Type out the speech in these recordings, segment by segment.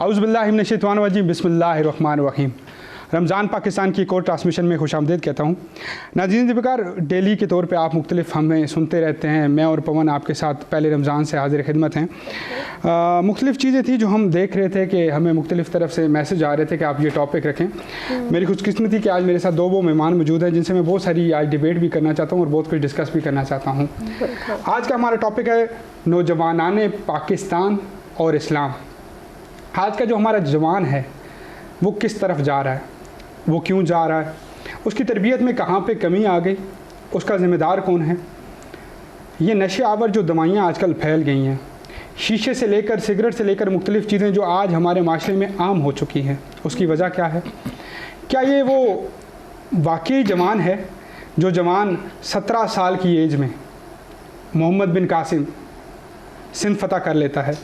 औज़ुबिल्लाहि मिनश्शैतानिर्रजीम बिस्मिल्लाहिर्रहमानिर्रहीम। रमज़ान पाकिस्तान की एक और ट्रांसमिशन में खुशामदीद कहता हूँ। नाज़रीन ज़िब्कार, डेली के तौर पे आप मुख्तलिफ हमें सुनते रहते हैं। मैं और पवन आपके साथ पहले रमज़ान से हाज़िर खिदमत हैं। मुख्तलिफ चीज़ें थी जो हम देख रहे थे कि हमें मुख्तलिफ तरफ से मैसेज आ रहे थे कि आप ये टॉपिक रखें। मेरी खुशकिस्मती कि आज मेरे साथ दो वो मेहमान मौजूद हैं जिनसे मैं बहुत सारी आज डिबेट भी करना चाहता हूँ और बहुत कुछ डिस्कस भी करना चाहता हूँ। आज का हमारा टॉपिक है नौजवानाने पाकिस्तान और इस्लाम। आज का जो हमारा जवान है वो किस तरफ जा रहा है, वो क्यों जा रहा है, उसकी तरबियत में कहाँ पे कमी आ गई, उसका ज़िम्मेदार कौन है। ये नशे आवर जो दवाइयाँ आजकल फैल गई हैं, शीशे से लेकर सिगरेट से लेकर मुख्तलिफ़ चीज़ें जो आज हमारे माशरे में आम हो चुकी हैं, उसकी वजह क्या है। क्या ये वो वाकई जवान है जो जवान 17 साल की एज में मोहम्मद बिन कासिम सिंध फतह कर लेता है?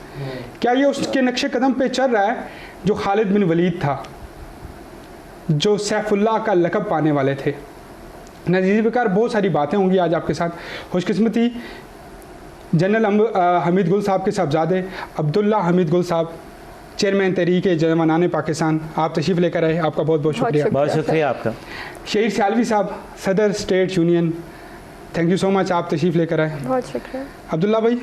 क्या ये उसके नक्शे कदम पे चल रहा है जो खालिद बिन वलीद था, जो सैफुल्लाह का लक़ब पाने वाले थे। नज़ीर बेकार बहुत सारी बातें होंगी आज आपके साथ। खुशकिस्मती जनरल हमीद गुल साहब के साहबजादे अब्दुल्ला हमीद गुल साहब, चेयरमैन तहरीक जवानाने पाकिस्तान, आप तशरीफ़ लेकर आए, आपका बहुत बहुत शुक्रिया। बहुत शुक्रिया आपका। शहीद सियालवी साहब, सदर state union, thank you so much, आप तशरीफ़ लेकर आए। बहुत शुक्रिया। अब्दुल्ला भाई,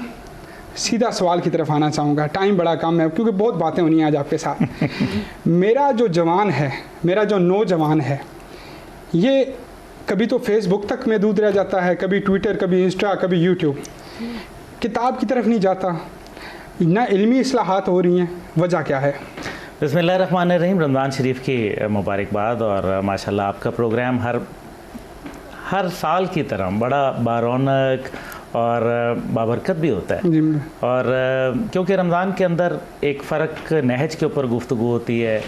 सीधा सवाल की तरफ आना चाहूँगा, टाइम बड़ा कम है क्योंकि बहुत बातें होनी हैं आज आपके साथ। मेरा जो जवान है, मेरा जो नौजवान है, ये कभी तो फेसबुक तक महदूद रह जाता है, कभी ट्विटर, कभी इंस्टा, कभी यूट्यूब, किताब की तरफ नहीं जाता, ना इल्मी इस्लाहात हो रही हैं। वजह क्या है? बिस्मिल्लाहिर्रहमानिर्रहीम। रमज़ान शरीफ की मुबारकबाद। और माशाल्लाह आपका प्रोग्राम हर साल की तरह बड़ा बारौनक और बाबरकत भी होता है। और क्योंकि रमज़ान के अंदर एक फ़र्क नहज के ऊपर गुफ्तगू होती है,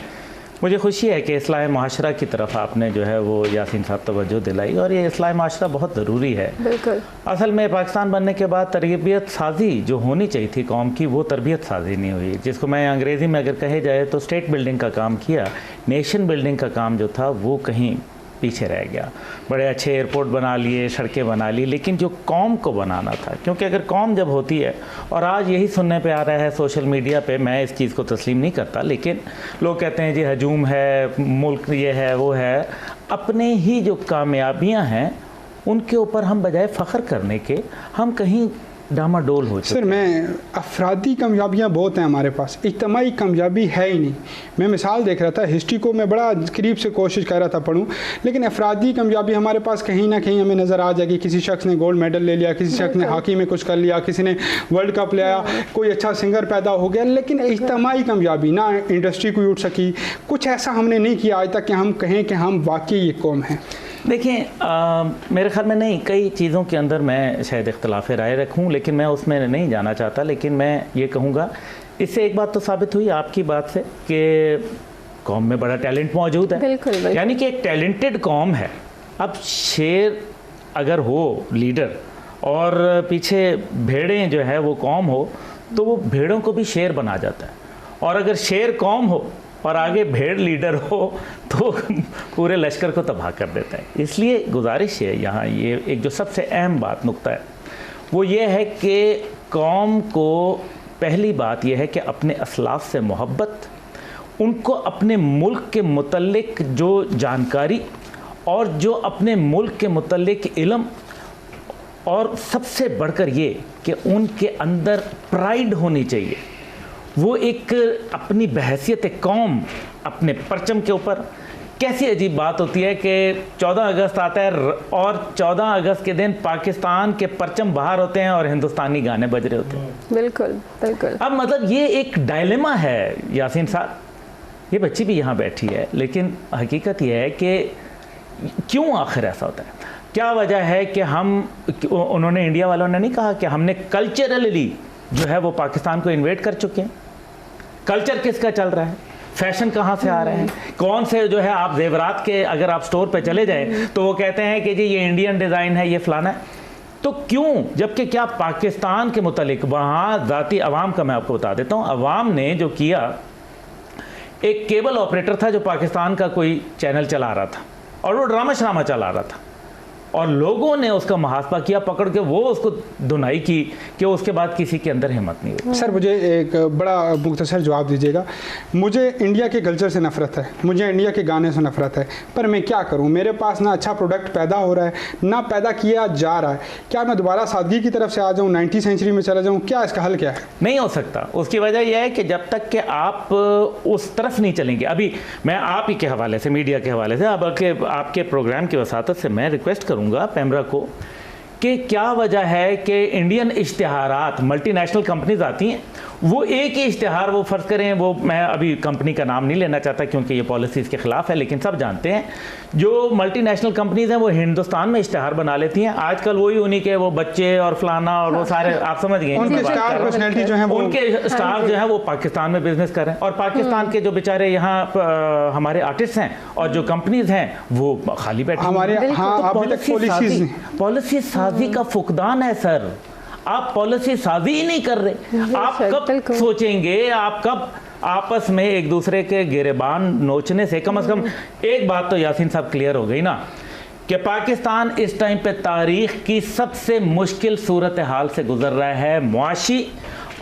मुझे खुशी है कि इस्लाह माशरा की तरफ आपने जो है वो यासीन साहब तवज्जो दिलाई, और ये इस्लाह माशरा बहुत ज़रूरी है। बिल्कुल। असल में पाकिस्तान बनने के बाद तरबियत साजी जो होनी चाहिए थी कौम की, वो तरबियत साजी नहीं हुई, जिसको मैं अंग्रेज़ी में अगर कहे जाए तो स्टेट बिल्डिंग का काम किया, नेशन बिल्डिंग का काम जो था वो कहीं पीछे रह गया। बड़े अच्छे एयरपोर्ट बना लिए, सड़कें बना ली, लेकिन जो कौम को बनाना था, क्योंकि अगर कौम जब होती है, और आज यही सुनने पे आ रहा है सोशल मीडिया पे, मैं इस चीज़ को तस्लीम नहीं करता, लेकिन लोग कहते हैं जी हजूम है, मुल्क ये है वो है। अपने ही जो कामयाबियां हैं उनके ऊपर हम बजाय फ़ख्र करने के हम कहीं डामाडोल हो चुके। सर, मैं अफरादी कामयाबियाँ बहुत हैं हमारे पास, इज्तिमाई कामयाबी है ही नहीं। मैं मिसाल देख रहा था, हिस्ट्री को मैं बड़ा करीब से कोशिश कर रहा था पढ़ूं, लेकिन अफरादी कामयाबी हमारे पास कहीं ना कहीं हमें नज़र आ जाएगी। किसी शख्स ने गोल्ड मेडल ले लिया, किसी शख्स ने हॉकी में कुछ कर लिया, किसी ने वर्ल्ड कप ले आया, कोई अच्छा सिंगर पैदा हो गया, लेकिन इज्तिमाई कामयाबी ना, इंडस्ट्री कोई उठ सकी, कुछ ऐसा हमने नहीं किया आज तक कि हम कहें कि हम वाकई ये कौम हैं। देखिए, मेरे ख्याल में नहीं, कई चीज़ों के अंदर मैं शायद इख्तलाफ राय रखूं, लेकिन मैं उसमें नहीं जाना चाहता। लेकिन मैं ये कहूँगा, इससे एक बात तो साबित हुई आपकी बात से कि कौम में बड़ा टैलेंट मौजूद है। बिल्कुल। यानी कि एक टैलेंटेड कौम है। अब शेर अगर हो लीडर और पीछे भेड़ें जो है वो कौम हो, तो वो भेड़ों को भी शेर बना जाता है। और अगर शेर कौम हो और आगे भेड़ लीडर हो तो पूरे लश्कर को तबाह कर देता है। इसलिए गुजारिश है यहाँ, ये एक जो सबसे अहम बात नुक्ता है वो ये है कि कौम को पहली बात यह है कि अपने असलाफ से मोहब्बत, उनको अपने मुल्क के मुतल्लिक जो जानकारी और जो अपने मुल्क के मुतल्लिक इल्म, और सबसे बढ़कर ये कि उनके अंदर प्राइड होनी चाहिए। वो एक अपनी बहैसियत कौम, अपने परचम के ऊपर, कैसी अजीब बात होती है कि 14 अगस्त आता है और 14 अगस्त के दिन पाकिस्तान के परचम बाहर होते हैं और हिंदुस्तानी गाने बज रहे होते हैं। बिल्कुल बिल्कुल। अब मतलब ये एक डायलेमा है यासीन साहब। ये बच्ची भी यहाँ बैठी है, लेकिन हकीकत यह है कि क्यों आखिर ऐसा होता है, क्या वजह है कि उन्होंने, इंडिया वालों ने नहीं कहा कि हमने कल्चरली जो है वो पाकिस्तान को इन्वेट कर चुके हैं। कल्चर किसका चल रहा है, फैशन कहाँ से आ रहे हैं, कौन से जो है, आप जेवरात के अगर आप स्टोर पे चले जाएं तो वो कहते हैं कि जी ये इंडियन डिज़ाइन है, ये फलाना है। तो क्यों, जबकि क्या पाकिस्तान के मुतालिक वहाँ ज़ाती अवाम का मैं आपको बता देता हूँ, अवाम ने जो किया, एक केबल ऑपरेटर था जो पाकिस्तान का कोई चैनल चला रहा था और वो ड्रामा श्रामा चला रहा था। और लोगों ने उसका मुहासबा किया पकड़ के, वो उसको धुनाई की कि उसके बाद किसी के अंदर हिम्मत नहीं हुई। सर मुझे एक बड़ा मुख्तसर जवाब दीजिएगा। मुझे इंडिया के कल्चर से नफ़रत है, मुझे इंडिया के गाने से नफ़रत है, पर मैं क्या करूं? मेरे पास ना अच्छा प्रोडक्ट पैदा हो रहा है, ना पैदा किया जा रहा है। क्या मैं दोबारा सादगी की तरफ से आ जाऊं, 90 सेंचुरी में चला जाऊं? क्या इसका हल क्या है? नहीं हो सकता। उसकी वजह यह है कि जब तक कि आप उस तरफ नहीं चलेंगे, अभी मैं आप ही के हवाले से, मीडिया के हवाले से, अब आपके प्रोग्राम की वसातत से मैं रिक्वेस्ट करूंगा पैमरा को कि क्या वजह है कि इंडियन इश्तिहारात, मल्टीनेशनल कंपनीज आती हैं, वो एक ही इश्तिहार, वो फ़र्ज़ करें, वो मैं अभी कंपनी का नाम नहीं लेना चाहता क्योंकि ये पॉलिसीज़ के ख़िलाफ़ है, लेकिन सब जानते हैं जो मल्टीनेशनल कंपनीज़ हैं वो हिंदुस्तान में इश्तिहार बना लेती हैं। आजकल वही उन्हीं के वो बच्चे और फलाना और वो सारे, आप समझ गए, उनके स्टार पर्सनैलिटी जो है वो, उनके स्टार जो है वो पाकिस्तान में बिजनेस कर रहे हैं, और पाकिस्तान के जो बेचारे यहाँ हमारे आर्टिस्ट हैं और जो कंपनीज हैं वो खाली बैठे हमारे, हाँ, अभी तक पॉलिसी साजी का फुकदान है सर। आप पॉलिसी साजी ही नहीं कर रहे, आप कब सोचेंगे, आप कब आपस में एक दूसरे के गिरेबान नोचने से कम एक बात तो यासीन साहब क्लियर हो गई ना कि पाकिस्तान इस टाइम पे तारीख की सबसे मुश्किल सूरत हाल से गुजर रहा है। मुआशी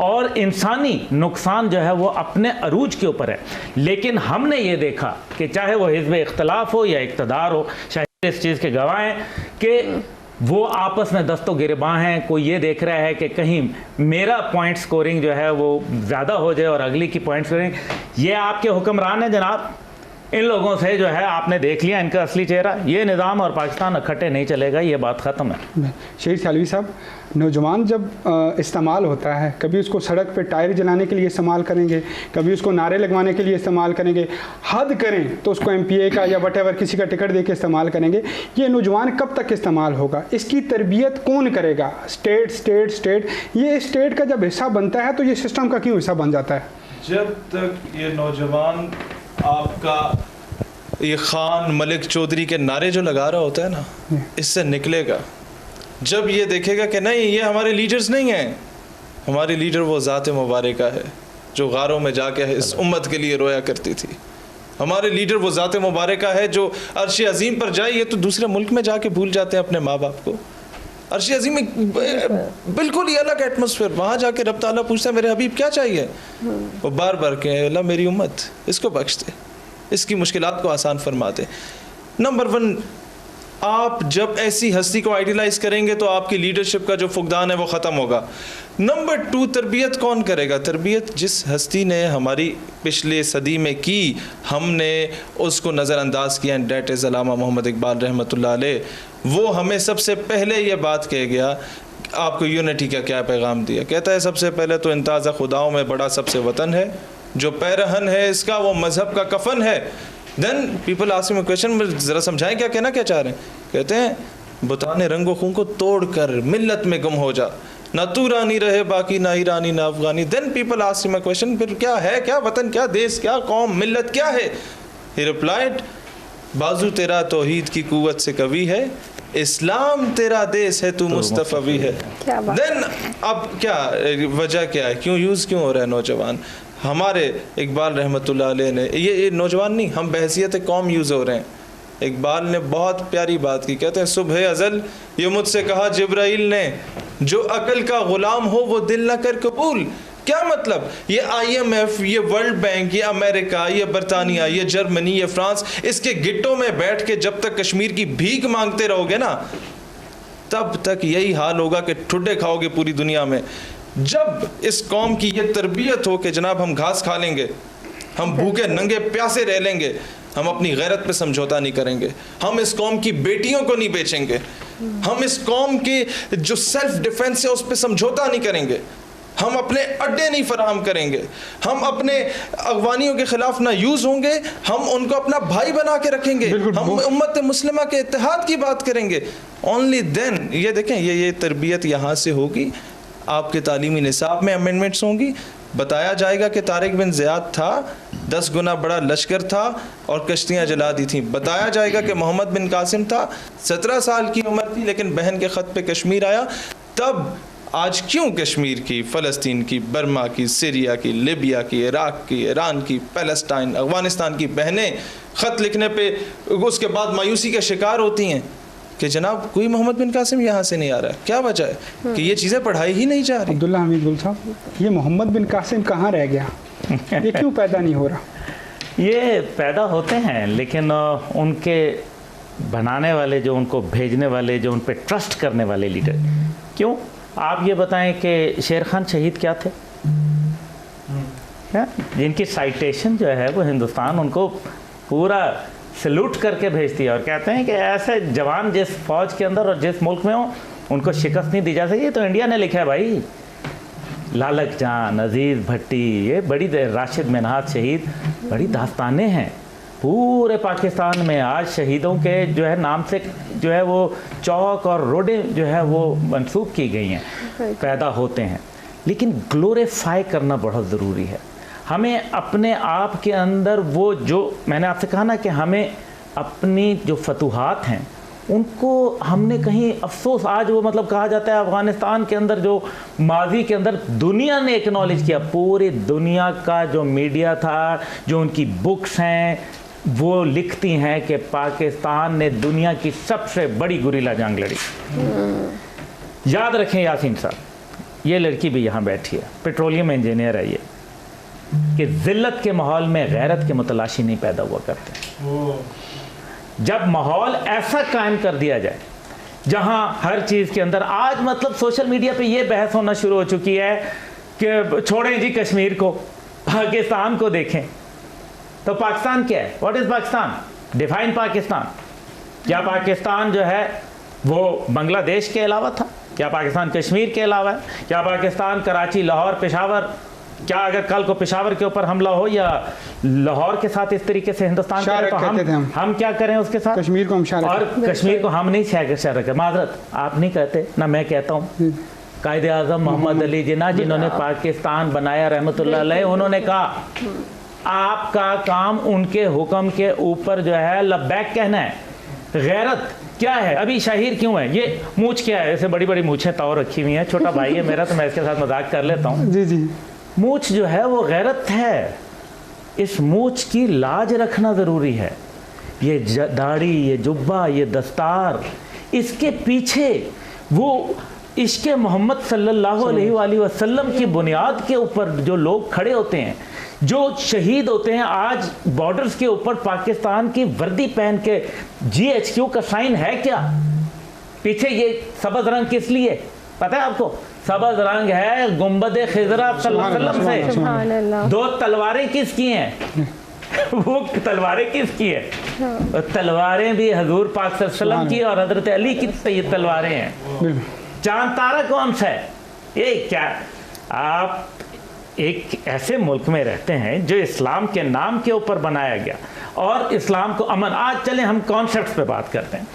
और इंसानी नुकसान जो है वो अपने अरूज के ऊपर है, लेकिन हमने ये देखा कि चाहे वो हिज़्ब इख्तलाफ हो या इक़्तिदार हो, शायद इस चीज़ के गवाह हैं कि वो आपस में दस्तों गिरबां हैं। कोई ये देख रहा है कि कहीं मेरा पॉइंट स्कोरिंग जो है वो ज़्यादा हो जाए और अगली की पॉइंट स्कोरिंग। ये आपके हुक्मरान हैं जनाब, इन लोगों से जो है आपने देख लिया इनका असली चेहरा। ये निज़ाम और पाकिस्तान इकट्ठे नहीं चलेगा, ये बात ख़त्म है। शहीद सालवी साहब, नौजवान जब इस्तेमाल होता है, कभी उसको सड़क पे टायर जलाने के लिए इस्तेमाल करेंगे, कभी उसको नारे लगवाने के लिए इस्तेमाल करेंगे, हद करें तो उसको MPA का या वटेवर किसी का टिकट दे के इस्तेमाल करेंगे। ये नौजवान कब तक इस्तेमाल होगा? इसकी तरबियत कौन करेगा? स्टेट। ये स्टेट का जब हिस्सा बनता है तो ये सिस्टम का क्यों हिस्सा बन जाता है? जब तक ये नौजवान आपका ये खान मलिक चौधरी के नारे जो लगा रहा होता है ना, इससे निकलेगा जब ये देखेगा कि नहीं, ये हमारे लीडर्स नहीं हैं, हमारे लीडर वो ज़ात मुबारका है जो गारों में जाके इस उम्मत के लिए रोया करती थी। हमारे लीडर वो ज़ात मुबारका है जो अर्श अज़ीम पर जाए। ये तो दूसरे मुल्क में जाके भूल जाते हैं अपने माँ बाप को। अर्श अज़ीम में बिल्कुल ही अलग एटमॉस्फेयर, वहाँ जाके रब ताला पूछता है मेरे हबीब क्या चाहिए, वो बार बार कहे अल्लाह मेरी उम्मत, इसको बख्श दे, इसकी मुश्किलात को आसान फरमा दे। नंबर 1, आप जब ऐसी हस्ती को आइडियलाइज करेंगे तो आपकी लीडरशिप का जो फुकदान है वो ख़त्म होगा। नंबर 2, तरबियत कौन करेगा? तरबियत जिस हस्ती ने हमारी पिछले सदी में की, हमने उसको नज़रअंदाज किया, डेट इज़ अल्लामा मोहम्मद इकबाल रहमतुल्लाह अलैह। वो हमें सबसे पहले ये बात कह गया, आपको यूनिटी का क्या पैगाम दिया? कहता है सबसे पहले तो इंताज़ा खुदाओं में बड़ा सबसे वतन है, जो पैरहन है इसका वो मज़हब का कफन है। Then people ask me question, ज़रा समझाएं क्या कहना क्या चाह रहे हैं? कहते हैं बुताने रंगो खून को तोड़ कर मिल्लत में गुम हो जा, ना तू रानी रहे बाकी, ना ईरानी ना अफगानी। Then people ask me question, फिर क्या है, क्या वतन, क्या देश, क्या कौम, मिल्लत क्या है? ही रिप्लाइड, बाजू तेरा तौहीद की कुव्वत से कवी है, इस्लाम तेरा देश है, तू मुस्तफ़वी है। देन अब क्या वजह क्या है, क्यों यूज़ क्यों हो रहा है नौजवान? हमारे इकबाल रहमतुल्लाह अलैह ने, ये नौजवान नहीं, हम बहसियत कौम यूज़ हो रहे हैं। इकबाल ने बहुत प्यारी बात की, कहते हैं सुबह अज़ल ये मुझसे कहा जिब्राइल ने, जो अकल का ग़ुलाम हो वो दिल न कर कबूल। क्या मतलब? ये IMF, ये वर्ल्ड बैंक, ये अमेरिका, ये बरतानिया, ये जर्मनी, ये फ्रांस, इसके गिट्टों में बैठ के जब तक कश्मीर की भीख मांगते रहोगे ना, तब तक यही हाल होगा कि ठुड्डे खाओगे पूरी दुनिया में। जब इस कौम की ये तरबियत हो कि जनाब हम घास खा लेंगे, हम भूखे नंगे प्यासे रह लेंगे, हम अपनी गैरत पे समझौता नहीं करेंगे, हम इस कौम की बेटियों को नहीं बेचेंगे, हम इस कौम के जो सेल्फ डिफेंस है उस पर समझौता नहीं करेंगे, हम अपने अड्डे नहीं फराहम करेंगे, हम अपने अगवानियों के खिलाफ ना यूज़ होंगे, हम उनको अपना भाई बना के रखेंगे, हम उम्मत मुस्लिमा के इत्तेहाद की बात करेंगे। ओनली देन ये देखें, ये तरबियत यहाँ से होगी। आपके तालीमी निसाब में अमेंडमेंट्स होंगी, बताया जाएगा कि तारिक बिन ज़ियाद था, 10 गुना बड़ा लश्कर था और कश्तियाँ जला दी थी। बताया जाएगा कि मोहम्मद बिन कासिम था, 17 साल की उम्र थी लेकिन बहन के ख़त पे कश्मीर आया। तब आज क्यों कश्मीर की, फ़लस्तीन की, बर्मा की, सीरिया की, लिबिया की, इराक़ की, ईरान की, पैलेस्टाइन, अफ़गानिस्तान की बहनें ख़त लिखने पे उसके बाद मायूसी का शिकार होती हैं कि जनाब कोई मोहम्मद बिन कासिम यहाँ से नहीं आ रहा है, क्या वजह है कि ये चीज़ें पढ़ाई ही नहीं जा रही। अब्दुल्ला हमीद गुल साहब, ये मोहम्मद बिन कासिम कहाँ रह गया, ये क्यों पैदा नहीं हो रहा? ये पैदा होते हैं, लेकिन उनके बनाने वाले, जो उनको भेजने वाले, जो उन पे ट्रस्ट करने वाले लीडर, क्यों? आप ये बताएं कि शेर खान शहीद क्या थे? जिनकी साइटेशन जो है वो हिंदुस्तान उनको पूरा सैल्यूट करके भेजती है और कहते हैं कि ऐसे जवान जिस फौज के अंदर और जिस मुल्क में हो उनको शिकस्त नहीं दी जा सकती। तो इंडिया ने लिखा है भाई, लालक जान, अजीज़ भट्टी, ये बड़ी राशिद मिन्हाज शहीद, बड़ी दास्तानें हैं पूरे पाकिस्तान में। आज शहीदों के जो है नाम से जो है वो चौक और रोडें जो है वो मंसूब की गई हैं, पैदा होते हैं। लेकिन ग्लोरीफाई करना बहुत ज़रूरी है। हमें अपने आप के अंदर वो, जो मैंने आपसे कहा ना कि हमें अपनी जो फतूहात हैं उनको हमने कहीं अफसोस, आज वो मतलब कहा जाता है अफ़गानिस्तान के अंदर जो माजी के अंदर दुनिया ने एक्नॉलेज किया, पूरी दुनिया का जो मीडिया था, जो उनकी बुक्स हैं वो लिखती हैं कि पाकिस्तान ने दुनिया की सबसे बड़ी गुरिल्ला जंग लड़ी। याद रखें यासीन साहब, ये लड़की भी यहाँ बैठी है, पेट्रोलियम इंजीनियर है ये, कि ज़िल्लत के माहौल में गैरत के मुतलाशी नहीं पैदा हुआ करते। जब माहौल ऐसा कायम कर दिया जाए जहां हर चीज़ के अंदर, आज मतलब सोशल मीडिया पे ये बहस होना शुरू हो चुकी है कि छोड़ें जी कश्मीर को, पाकिस्तान को देखें। तो पाकिस्तान क्या है? What is Pakistan? Define Pakistan. क्या पाकिस्तान जो है वो बांग्लादेश के अलावा था? क्या पाकिस्तान कश्मीर के अलावा है? क्या पाकिस्तान कराची, लाहौर, पेशावर? क्या अगर कल को पेशावर के ऊपर हमला हो या लाहौर के साथ इस तरीके से हिंदुस्तान करे तो हम क्या करें उसके साथ? कश्मीर को हम शायद, और कश्मीर को हम नहीं शायद, माजरत आप नहीं कहते ना, मैं कहता हूँ। कायदे आज़म मोहम्मद अली जिन्ना, जिन्होंने पाकिस्तान बनाया रहमतुल्लाह अलैह, उन्होंने कहा आपका काम उनके हुक्म के ऊपर जो है लब्बैक कहना है। गैरत क्या है? अभी शाहिर क्यों है? ये मूछ क्या है? ऐसे बड़ी बड़ी मूछें तौर रखी हुई हैं। छोटा भाई है मेरा तो मैं इसके साथ मजाक कर लेता हूँ। जी जी, मूछ जो है वो गैरत है। इस मूछ की लाज रखना ज़रूरी है। ये दाढ़ी, ये जुब्बा, ये दस्तार, इसके पीछे वो इश्क़ मोहम्मद सल्लल्लाहु अलैहि वसल्लम की बुनियाद के ऊपर जो लोग खड़े होते हैं, जो शहीद होते हैं। आज बॉर्डर्स के ऊपर पाकिस्तान की वर्दी पहन के GHQ का साइन है क्या? पीछे ये सबज रंग किस लिए पता है आपको? सबज रंग है गुंबद खिजरा सल्लल्लाहु अलैहि वसल्लम से। दो तलवारें किसकी हैं? वो तलवारें किसकी है? तलवारें भी हजूर पाक सल्लल्लाहु अलैहि वसल्लम की और हजरत अली की ये तलवारें हैं। चांद तारा कौन सा है? ये क्या? आप एक ऐसे मुल्क में रहते हैं जो इस्लाम के नाम के ऊपर बनाया गया और इस्लाम को अमन, आज चले हम कॉन्सेप्ट्स पे बात करते हैं।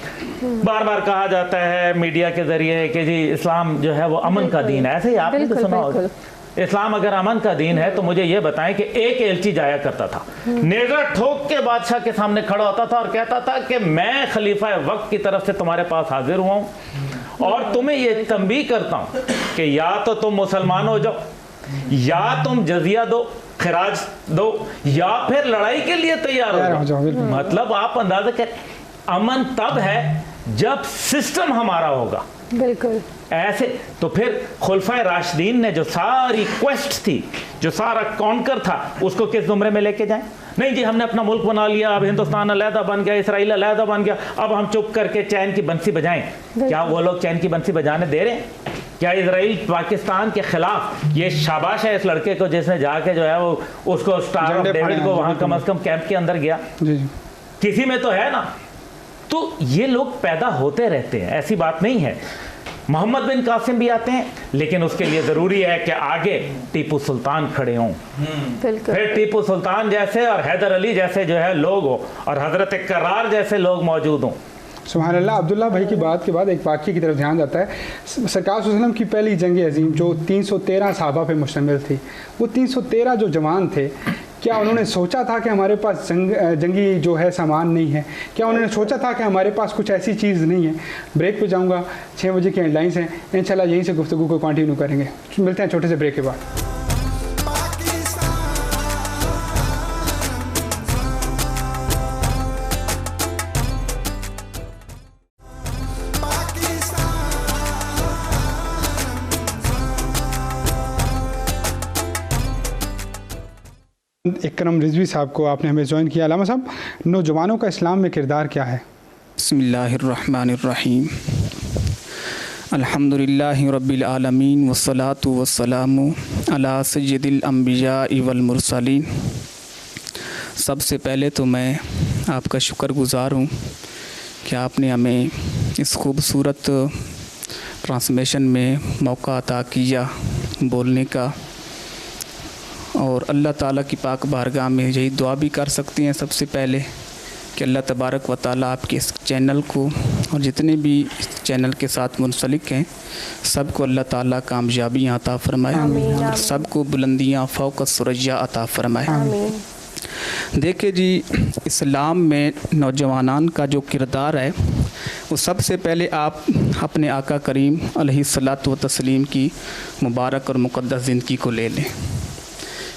बार बार कहा जाता है मीडिया के जरिए कि जी इस्लाम जो है वो अमन का दीन है। ऐसे ही आपने तो सुना होगा। इस्लाम अगर अमन का दीन है तो मुझे ये बताएं कि एक एलची जाया करता था, नेज़र ठोक के बादशाह के सामने खड़ा होता था और कहता था कि मैं खलीफा वक्त की तरफ से तुम्हारे पास हाजिर हुआ हूं और तुम्हें ये तंबीह करता हूं कि या तो तुम मुसलमान हो जाओ, या तुम जजिया दो, खराज दो, या फिर लड़ाई के लिए तैयार हो जाओ। मतलब आप अंदाजा करें, अमन तब है जब सिस्टम हमारा होगा। बिल्कुल ऐसे तो फिर खुलफाए राशिदीन ने जो सारी क्वेस्ट थी, जो सारा कॉन्कर था, उसको किस जुमरे में लेके जाएं? नहीं जी हमने अपना मुल्क बना लिया, अब हिंदुस्तान अलहदा बन गया, इसराइल अलहदा बन गया, अब हम चुप करके चैन की बंसी बजाएं। क्या वो लोग चैन की बंसी बजाने दे रहे हैं? क्या इसराइल पाकिस्तान के खिलाफ? ये शाबाश है इस लड़के को जिसने जाके जो है वो उसको स्टार ऑफ डेविड को वहां कम से कम कैंप के अंदर गया। किसी में तो है ना। तो ये लोग पैदा होते रहते हैं, ऐसी बात नहीं है। मोहम्मद बिन कासिम भी आते हैं, लेकिन उसके लिए ज़रूरी है कि आगे टीपू सुल्तान खड़े हों, फिर टीपू सुल्तान जैसे और हैदर अली जैसे जो है लोग हो और हज़रत करार जैसे लोग मौजूद हों। सुभान अल्लाह। अब्दुल्ला भाई की बात के बाद एक वाक़ये की तरफ ध्यान जाता है। सरकार सल्लल्लाहु अलैहि वसल्लम की पहली जंग अजीम जो 313 सहाबा पे मुश्तमिल थी, वो 313 जो जवान थे, क्या उन्होंने सोचा था कि हमारे पास जंगी जो है सामान नहीं है? क्या उन्होंने सोचा था कि हमारे पास कुछ ऐसी चीज़ नहीं है? ब्रेक पे जाऊंगा, 6 बजे की हेडलाइंस हैं, इंशाल्लाह यहीं से गुफ्तगू को कंटिन्यू करेंगे। मिलते हैं छोटे से ब्रेक के बाद। इकरम रिजवी साहब को आपने हमें ज्वाइन किया। अल्लामा साहब, नौजवानों का इस्लाम में किरदार क्या है? बिस्मिल्लाहिर्रहमानिर्रहीम, अल्हम्दुलिल्लाहि रब्बिल आलमीन वस्सलातु वस्सलामु अला सय्यिदिल अंबियाइ वल मुरसलीन। सबसे पहले तो मैं आपका शुक्रगुज़ार हूँ कि आपने हमें इस खूबसूरत ट्रांसमिशन में मौका अता किया बोलने का, और अल्लाह ताला की पाक बारगाह में यही दुआ भी कर सकते हैं सबसे पहले कि अल्लाह तबारक व ताला आपके इस चैनल को और जितने भी इस चैनल के साथ मुंसलिक हैं सबको अल्लाह ताला कामयाबियाँ अता फ़रमाए और सबको बुलंदियाँ फ़ौक़ सुरैया अता फ़रमाए। देखिए जी, इस्लाम में नौजवानान का जो किरदार है वो सबसे पहले आप अपने आका करीम अलैहिस्सलातु व तस्लीम की मुबारक और मुक़द्दस ज़िंदगी को ले लें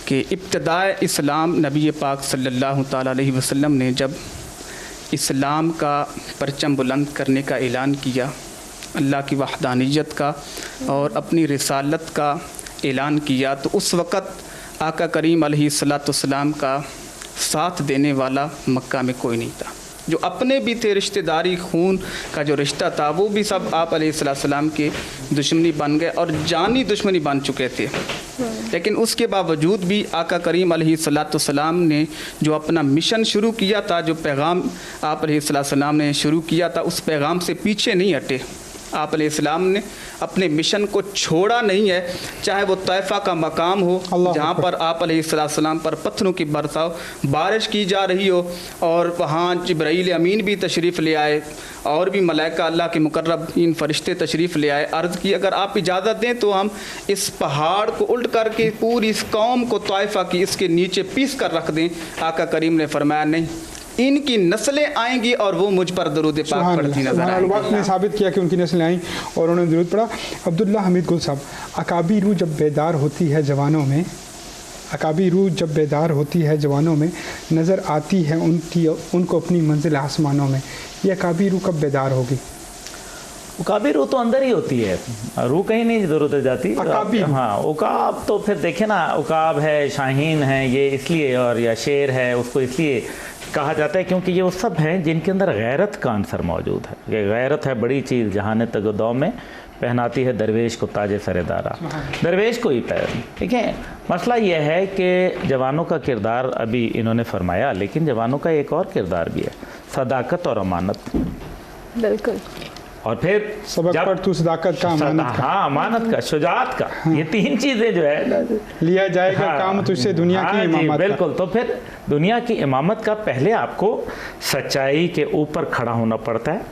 कि इब्तिदाए इस्लाम नबी पाक सल्लल्लाहु ताला अलैहि वसल्लम ने जब इस्लाम का परचम बुलंद करने का ऐलान किया, अल्लाह की वहदानियत का और अपनी रिसालत का ऐलान किया, तो उस वक़्त आका करीम अलैहिस्सलातु वस्सलाम का साथ देने वाला मक्का में कोई नहीं था। जो अपने भी थे रिश्तेदारी खून का जो रिश्ता था वो भी सब आप अलैहिस्सलाम के दुश्मनी बन गए और जानी दुश्मनी बन चुके थे। लेकिन उसके बावजूद भी आका करीम अलैहिस्सलाम ने जो अपना मिशन शुरू किया था, जो पैगाम आप अलैहिस्सलाम ने शुरू किया था, उस पैगाम से पीछे नहीं हटे। आप अलैहिस्सलाम ने अपने मिशन को छोड़ा नहीं है, चाहे वो तैफ़ा का मकाम हो जहाँ पर आप अलैहिस्सलाम पर पत्थरों की बरसाव बारिश की जा रही हो, और वहाँ जिब्राईल अमीन भी तशरीफ़ ले आए और भी मलाइका अल्लाह के मुकर्रबीन फ़रिश्ते तशरीफ़ ले आए। अर्ज़ की अगर आप इजाज़त दें तो हम इस पहाड़ को उल्ट करके पूरी इस कौम को तैफ़ा की इसके नीचे पीस कर रख दें। आका करीम ने फरमाया नहीं, इनकी नस्लें आएंगी और वो मुझ पर दरूद पाक पढ़ती नजर आएंगी। वक्त ने साबित किया कि उनकी नस्लें आईं और उन्होंने दरूद पढ़ा। अब्दुल्ला हमीद गुल साहब, अकाबी रूह जब बेदार होती है जवानों में, अकाबी रूह जब बेदार होती है जवानों में, नज़र आती है उनको अपनी मंजिल आसमानों में, ये अकाबी रूह कब बेदार होगी? उकाबी रूह तो अंदर ही होती है, रूह कहीं नहीं ज़रूरत जाती। हाँ, उकाब तो फिर देखे ना, उकाब है, शाहीन है, ये इसलिए, और या शेर है उसको इसलिए कहा जाता है क्योंकि ये वो सब हैं जिनके अंदर गैरत का अंसर मौजूद है। ये गैरत है बड़ी चीज़, जहान तगदौ में पहनाती है दरवेश को ताज सरेदारा, दरवेश को ही पहन। ठीक है, मसला ये है कि जवानों का किरदार अभी इन्होंने फरमाया, लेकिन जवानों का एक और किरदार भी है, सदाकत और अमानत। बिल्कुल। और फिर सबक पर तू सदाकत का, अमानत का, हाँ अमानत का, शुजात का, ये तीन चीज़ें जो है लिया जाएगा काम तुझसे दुनिया की इमामत। बिल्कुल। तो फिर दुनिया की इमामत का पहले आपको सच्चाई के ऊपर खड़ा होना पड़ता है।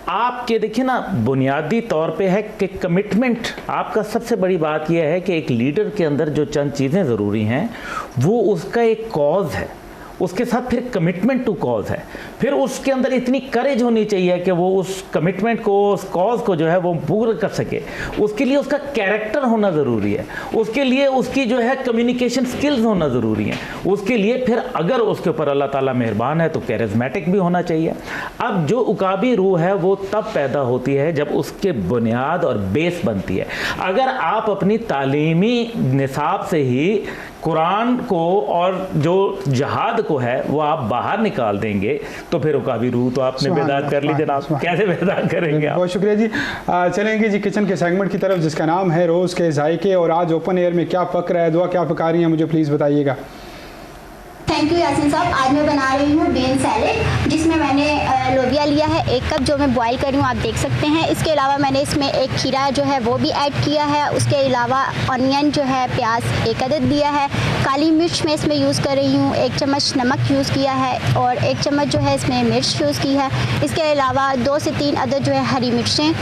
आपके देखिए ना, बुनियादी तौर पे है कि कमिटमेंट। आपका सबसे बड़ी बात यह है कि एक लीडर के अंदर जो चंद चीज़ें ज़रूरी हैं वो उसका एक कॉज है, उसके साथ फिर कमिटमेंट टू कॉज है, फिर उसके अंदर इतनी करेज होनी चाहिए कि वो उस कमिटमेंट को, उस कॉज को जो है वो पूरा कर सके। उसके लिए उसका कैरेक्टर होना ज़रूरी है, उसके लिए उसकी जो है कम्युनिकेशन स्किल्स होना ज़रूरी है, उसके लिए फिर अगर उसके ऊपर अल्लाह ताला मेहरबान है तो कैरिज्मेटिक भी होना चाहिए। अब जो उकाबी रूह है वो तब पैदा होती है जब उसके बुनियाद और बेस बनती है। अगर आप अपनी तालीमी निसाब से ही कुरान को और जो जहाद को है वो आप बाहर निकाल देंगे तो फिर उकाबी रूह तो आपने बेदार कर ली जनाब, कैसे बेदार करेंगे आप? बहुत शुक्रिया जी। चलेंगे जी किचन के सेगमेंट की तरफ जिसका नाम है रोज़ के जायके। और आज ओपन एयर में क्या पक रहा है, दुआ क्या पका रही है, मुझे प्लीज़ बताइएगा। थैंक यू यासीन साहब। आज मैं बना रही हूँ बीन सैलेड, जिसमें मैंने लोबिया लिया है 1 कप, जो मैं बॉईल कर रही हूँ, आप देख सकते हैं। इसके अलावा मैंने इसमें 1 खीरा जो है वो भी ऐड किया है। उसके अलावा ऑनियन जो है, प्याज 1 अदद दिया है। काली मिर्च मैं इसमें यूज़ कर रही हूँ, 1 चम्मच नमक यूज़ किया है और 1 चम्मच जो है इसमें मिर्च यूज़ की है। इसके अलावा 2 से 3 अदद जो है हरी मिर्चें,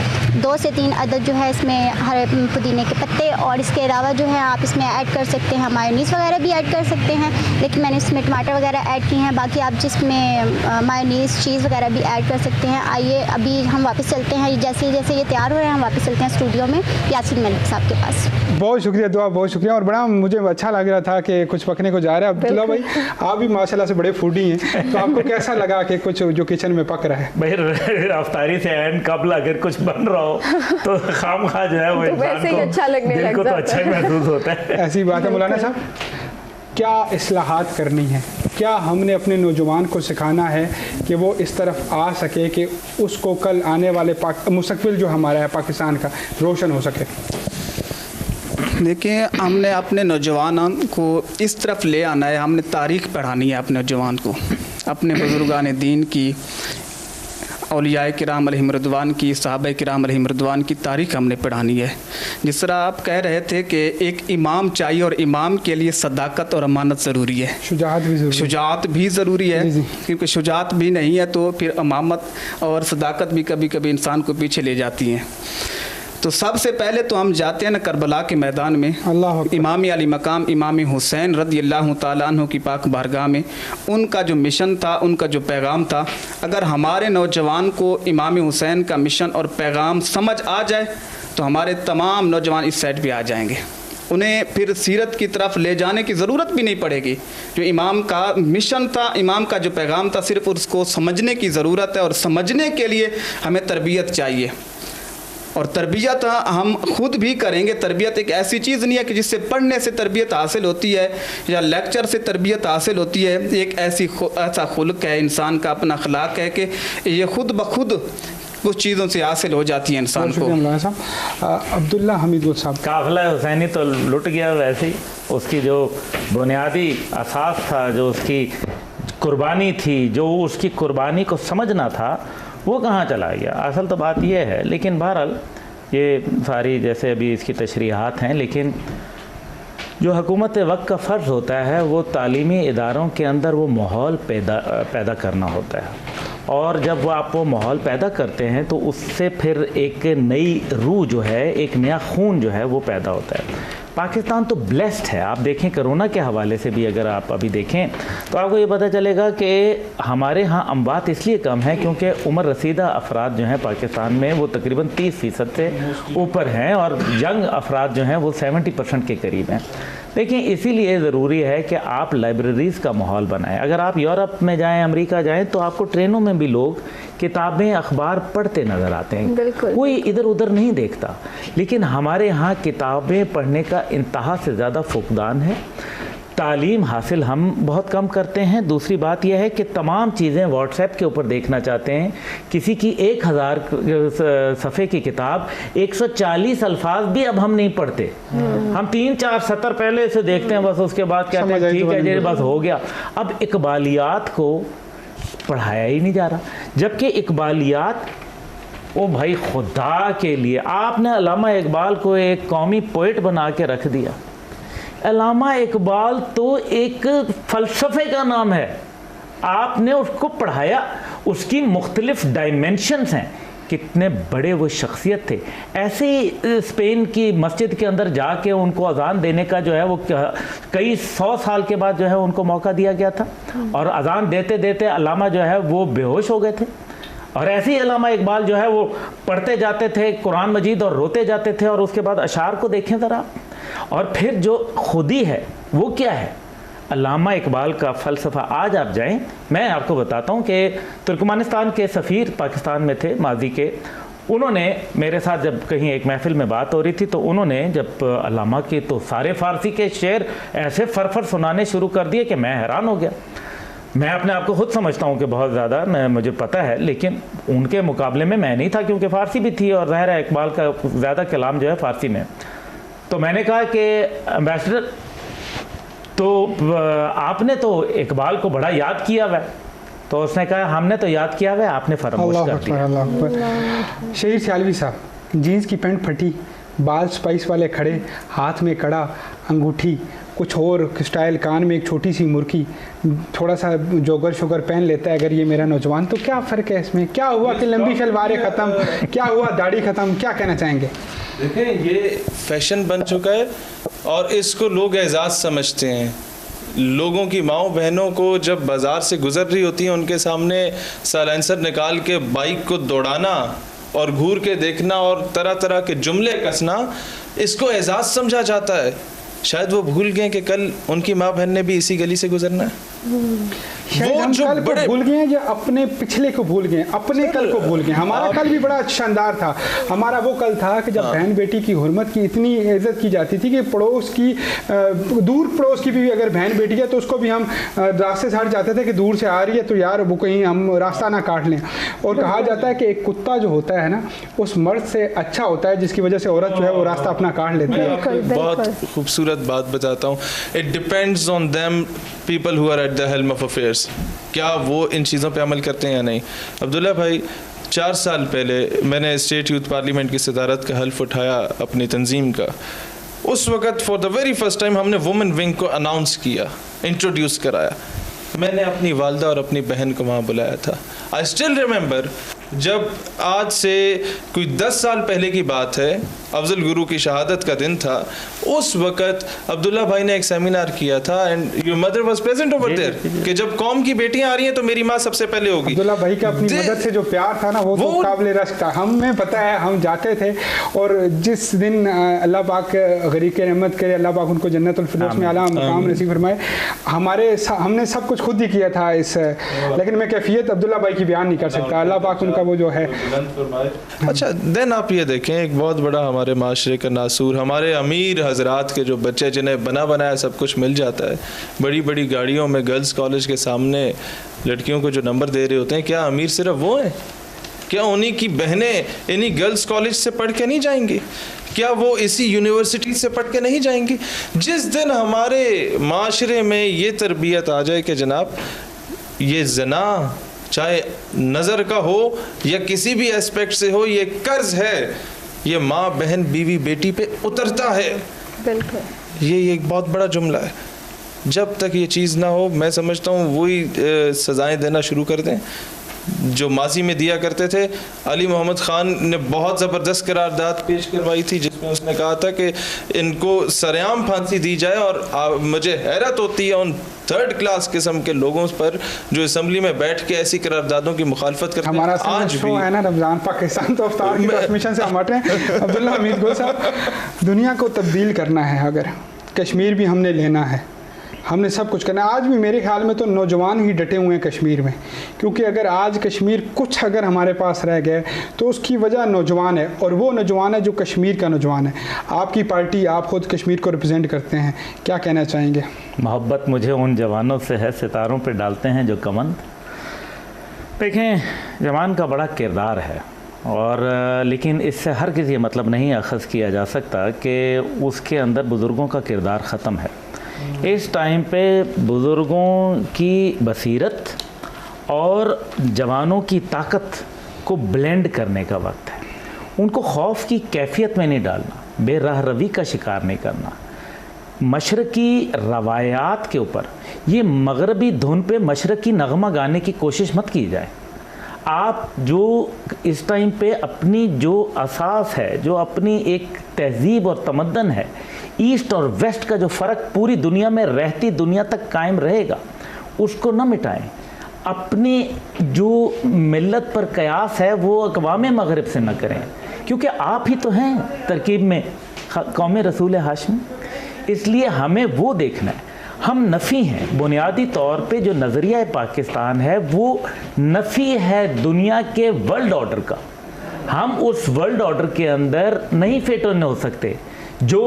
2 से 3 अदद जो है इसमें हरे पुदीने के पत्ते, और इसके अलावा जो है आप इसमें ऐड कर सकते हैं मायोनीज़ वगैरह भी ऐड कर सकते हैं, लेकिन मैंने इसमें टमाटर वगैरह ऐड किए हैं। बाकी आप जिसमें मायोनीज़, चीज़ वगैरह भी ऐड कर सकते हैं। आइए अभी हम वापस चलते हैं, जैसे जैसे ये तैयार हो रहे हैं हम वापस चलते हैं स्टूडियो में यासीन मलिक साहब के पास। बहुत शुक्रिया दुआ, बहुत शुक्रिया। और बड़ा मुझे अच्छा लग रहा था कि कुछ पकने को जा रहा है। अब्दुल्ला भाई, आप भी माशाल्लाह से बड़े फूडी हैं, तो आपको कैसा लगा कि कुछ जो किचन में पक रहा है? भाई रफ्तारी से एंड कबल अगर कुछ बन रहा हो तो खामखा जो है वो तो वैसे ही अच्छा लगने दिल को तो अच्छा ही महसूस होता है। ऐसी बात है मौलाना साहब। क्या इस्लाहात करनी है, क्या हमने अपने नौजवान को सिखाना है कि वो इस तरफ आ सके कि उसको कल आने वाले मुस्तकबिल जो हमारा है पाकिस्तान का रोशन हो सके? देखिए, हमने अपने नौजवानों को इस तरफ ले आना है, हमने तारीख़ पढ़ानी है अपने नौजवान को, अपने बुज़ुर्गान दीन की, औलिया किराम अलैहिम रिदवान की, सहाबा किराम अलैहिम रिदवान की तारीख़ हमने पढ़ानी है। जिस तरह आप कह रहे थे कि एक इमाम चाहिए और इमाम के लिए सदाकत और अमानत ज़रूरी है, शुजाअत भी ज़रूरी है, क्योंकि शुजाअत भी नहीं है तो फिर इमामत और सदाकत भी कभी कभी इंसान को पीछे ले जाती हैं। तो सबसे पहले तो हम जाते हैं ना करबला के मैदान में, इमाम अली मकाम इमाम हुसैन रज़ियल्लाहु ताला अन्हु की पाक बारगाह में। उनका जो मिशन था, उनका जो पैगाम था, अगर हमारे नौजवान को इमाम हुसैन का मिशन और पैगाम समझ आ जाए तो हमारे तमाम नौजवान इस साइड पे आ जाएंगे। उन्हें फिर सीरत की तरफ ले जाने की ज़रूरत भी नहीं पड़ेगी। जो इमाम का मिशन था, इमाम का जो पैगाम था, सिर्फ़ उसको समझने की ज़रूरत है, और समझने के लिए हमें तरबियत चाहिए। और तरबियत हम खुद भी करेंगे। तरबियत एक ऐसी चीज़ नहीं है कि जिससे पढ़ने से तरबियत हासिल होती है या लेक्चर से तरबियत हासिल होती है। एक ऐसा खुल्क है, इंसान का अपना अखलाक है कि ये खुद ब खुद कुछ चीज़ों से हासिल हो जाती है इंसान को। अब्दुल्ला हमीद साहब, काफ़िला हुसैनी तो लुट गया वैसे ही। उसकी जो बुनियादी असास था, जो उसकी कुर्बानी थी, जो उसकी कुर्बानी को समझना था, वो कहाँ चला गया? असल तो बात ये है। लेकिन बहरहाल ये सारी जैसे अभी इसकी तशरीहात हैं, लेकिन जो हुकूमत वक्त का फ़र्ज़ होता है वो तालीमी इदारों के अंदर वो माहौल पैदा करना होता है। और जब आप वो माहौल पैदा करते हैं तो उससे फिर एक नई रूह जो है, एक नया खून जो है वो पैदा होता है। पाकिस्तान तो ब्लेस्ड है। आप देखें कोरोना के हवाले से भी अगर आप अभी देखें तो आपको ये पता चलेगा कि हमारे यहाँ अमवात इसलिए कम है क्योंकि उम्र रसीदा अफराद जो हैं पाकिस्तान में वो तकरीबन 30% से ऊपर हैं, और यंग अफराद जो हैं वो 70% के करीब हैं। देखिए, इसीलिए ज़रूरी है कि आप लाइब्रेरीज़ का माहौल बनाएं। अगर आप यूरोप में जाएं, अमेरिका जाएं, तो आपको ट्रेनों में भी लोग किताबें अखबार पढ़ते नज़र आते हैं, कोई इधर उधर नहीं देखता। लेकिन हमारे यहाँ किताबें पढ़ने का इंतहा से ज़्यादा फुकदान है। तालीम हासिल हम बहुत कम करते हैं। दूसरी बात यह है कि तमाम चीज़ें व्हाट्सएप के ऊपर देखना चाहते हैं। किसी की 1000 सफ़े की किताब 140 अल्फाज भी अब हम नहीं पढ़ते। हम 3-4 सतर पहले से देखते हैं, बस उसके बाद कहते हैं ठीक है जी, बस हो गया। अब इकबालियात को पढ़ाया ही नहीं जा रहा, जबकि इकबालियात ओ भाई खुदा के लिए आपने अल्लामा इकबाल को एक कौमी पोइट बना के रख दिया। अल्लामा इकबाल तो एक फ़लसफ़े का नाम है, आपने उसको पढ़ाया। उसकी मुख्तलिफ डायमेंशंस हैं, कितने बड़े वो शख्सियत थे। ऐसे ही स्पेन की मस्जिद के अंदर जाके उनको अजान देने का जो है वो कई 100 साल के बाद जो है उनको मौका दिया गया था, और अजान देते देते अल्लामा जो है वो बेहोश हो गए थे। और ऐसे ही अल्लामा इकबाल जो है वो पढ़ते जाते थे कुरान मजीद और रोते जाते थे। और उसके बाद अशार को देखें ज़रा, और फिर जो खुदी है वो क्या है? अल्लामा इकबाल का फ़लसफ़ा आज आप जाएं, मैं आपको बताता हूँ कि तुर्कमानिस्तान के सफ़ीर पाकिस्तान में थे माजी के, उन्होंने मेरे साथ जब कहीं एक महफ़िल में बात हो रही थी तो उन्होंने जब अल्लामा के तो सारे फ़ारसी के शेर ऐसे फरफर सुनाने शुरू कर दिए कि मैं हैरान हो गया। मैं अपने आप को खुद समझता हूँ कि बहुत ज़्यादा मुझे पता है, लेकिन उनके मुकाबले में मैं नहीं था, क्योंकि फ़ारसी भी थी और ज़ाहिर है इकबाल का ज़्यादा कलाम जो है फ़ारसी में। तो मैंने कहा कि एम्बेसडर, तो आपने तो इकबाल को बड़ा याद किया हुआ है। तो उसने कहा हमने तो याद किया हुआ है, आपने फरामोश कर दिया। शहीद सियालवी साहब, जीन्स की पैंट फटी, बाल स्पाइस वाले खड़े, हाथ में कड़ा, अंगूठी, कुछ और स्टाइल, कान में एक छोटी सी मुर्की, थोड़ा सा जोगर शुगर पहन लेता है अगर ये मेरा नौजवान, तो क्या फ़र्क है इसमें? क्या हुआ कि लंबी शलवारें ख़त्म, क्या हुआ दाढ़ी ख़त्म, क्या कहना चाहेंगे? देखें, ये फैशन बन चुका है और इसको लोग एजाज़ समझते हैं। लोगों की माओ बहनों को जब बाज़ार से गुजर रही होती हैं, उनके सामने साइलेंसर निकाल के बाइक को दौड़ाना और घूर के देखना और तरह तरह के जुमले कसना, इसको एजाज़ समझा जाता है। शायद वो भूल गए कि कल उनकी माँ बहन ने भी इसी गली से गुजरना है। शायद हम कल को भूल गए हैं या अपने पिछले को भूल गए, अपने कल को भूल गए। हमारा कल भी बड़ा शानदार था। हमारा वो कल था कि जब बहन बेटी की हुर्मत की इतनी इज्जत की जाती थी कि पड़ोस की दूर पड़ोस की भी अगर बहन बेटी है तो उसको भी हम रास्ते से हट जाते थे कि दूर से आ रही है तो यार वो कहीं हम रास्ता ना काट लें। और कहा जाता है कि एक कुत्ता जो होता है ना उस मर्द से अच्छा होता है जिसकी वजह से औरत जो है वो रास्ता अपना काट लेती है। बहुत खूबसूरत बात बताता हूँ, it depends on them people who are at the helm of affairs, क्या वो इन चीज़ों पे अमल करते हैं या नहीं। अब्दुल्ला भाई 4 साल पहले मैंने स्टेट यूथ पार्लियामेंट की सदारत का हल्फ उठाया अपनी तंजीम का। उस वक़्त for the very first time हमने वुमेन विंग को अनाउंस किया, इंट्रोड्यूस कराया। मैंने अपनी वालदा और अपनी बहन को वहाँ बुलाया था। आई स्टिल रिमेंबर, जब आज से कोई 10 साल पहले की बात है, अफजल गुरु की शहादत का दिन था। उस वक़्त अब्दुल्ला भाई ने एक सेमिनार किया था and your mother was present over there कि जब कौम की बेटियां आ रही हैं तो मेरी माँ सबसे पहले होगी। अब्दुल्ला भाई का अपनी मदद से जो प्यार था ना वो तो काबिल रश्क था। हमें पता है, हम जाते थे और जिस दिन अल्लाह पाक गरीब के रहमत करे, अल्लाह पाक उनको जन्नतुल फिरदौस में आला मकाम नसीब फरमाए, हमने सब कुछ खुद ही किया था इस, लेकिन मैं कैफियत अब्दुल्ला भाई की बयान नहीं कर सकता। अल्लाह पाक उनका वो जो है। अच्छा देन आप ये देखें, एक बहुत बड़ा हमारे माशरे का नासूर, हमारे अमीर हजरात के जो बच्चे जिन्हें बना बनाया सब कुछ मिल जाता है, बड़ी बड़ी गाड़ियों में गर्ल्स कॉलेज के सामने लड़कियों को जो नंबर दे रहे होते हैं, क्या अमीर सिर्फ वो हैं? क्या उन्हीं की बहनें इन्हीं गर्ल्स कॉलेज से पढ़ के नहीं जाएंगी? क्या वो इसी यूनिवर्सिटी से पढ़ के नहीं जाएंगी? जिस दिन हमारे माशरे में ये तरबियत आ जाए कि जनाब ये जना चाहे नज़र का हो या किसी भी एस्पेक्ट से हो, ये कर्ज है, ये माँ बहन बीवी बेटी पे उतरता है। बिल्कुल, ये एक बहुत बड़ा जुमला है। जब तक ये चीज़ ना हो, मैं समझता हूँ वही सज़ाएं देना शुरू कर दें जो माजी में दिया करते थे। अली मोहम्मद ख़ान ने बहुत ज़बरदस्त करारदाद पेश करवाई थी जिसमें उसने कहा था कि इनको सरेआम फांसी दी जाए। और मुझे हैरत होती है उन 3rd क्लास किस्म के लोगों पर जो असम्बली में बैठ के ऐसी करारदादों की मुखालफत करते हैं। हमारा आज शो है ना रमज़ान पाकिस्तान, तो अफ्तार की ट्रांसमिशन से हम हट रहे हैं। अब्दुल्ला हमीद गुल साहब, दुनिया को तब्दील करना है, अगर कश्मीर भी हमने लेना है, हमने सब कुछ करना है। आज भी मेरे ख्याल में तो नौजवान ही डटे हुए हैं कश्मीर में, क्योंकि अगर आज कश्मीर कुछ अगर हमारे पास रह गए तो उसकी वजह नौजवान है, और वो नौजवान है जो कश्मीर का नौजवान है। आपकी पार्टी, आप खुद कश्मीर को रिप्रेजेंट करते हैं, क्या कहना चाहेंगे? मोहब्बत मुझे उन जवानों से है सितारों पे डालते हैं जो कमंद। देखें, जवान का बड़ा किरदार है, और लेकिन इससे हर किसी मतलब नहीं अखज़ किया जा सकता कि उसके अंदर बुज़ुर्गों का किरदार ख़त्म है। इस टाइम पे बुज़ुर्गों की बसीरत और जवानों की ताकत को ब्लेंड करने का वक्त है। उनको खौफ की कैफियत में नहीं डालना, बेरहरवी का शिकार नहीं करना। मशरक़ी रवायात के ऊपर ये मगरबी धुन पे मशरक़ी नगमा गाने की कोशिश मत की जाए। आप जो इस टाइम पे अपनी जो असास है, जो अपनी एक तहज़ीब और तमद्दन है, ईस्ट और वेस्ट का जो फ़र्क पूरी दुनिया में रहती दुनिया तक कायम रहेगा, उसको न मिटाएं। अपनी जो मिल्लत पर कयास है वो अक़वाम मग़रिब से न करें, क्योंकि आप ही तो हैं तरकीब में कौम रसूल हाशमी। इसलिए हमें वो देखना है। हम नफ़ी हैं, बुनियादी तौर पे जो नज़रिया पाकिस्तान है वो नफ़ी है दुनिया के वर्ल्ड ऑर्डर का। हम उस वर्ल्ड ऑर्डर के अंदर नहीं फिट हो सकते जो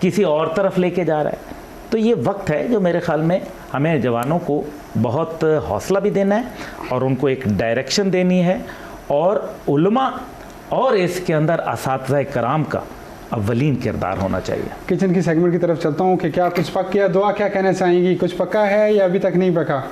किसी और तरफ लेके जा रहा है। तो ये वक्त है जो मेरे ख़्याल में हमें जवानों को बहुत हौसला भी देना है और उनको एक डायरेक्शन देनी है, और उलमा और इसके अंदर असातिज़ा कराम का अव्वलीन किरदार होना चाहिए। किचन की सेगमेंट की तरफ चलता हूँ कि क्या कुछ पक गया? दुआ क्या कहना चाहेंगी? कुछ पका है या अभी तक नहीं पका?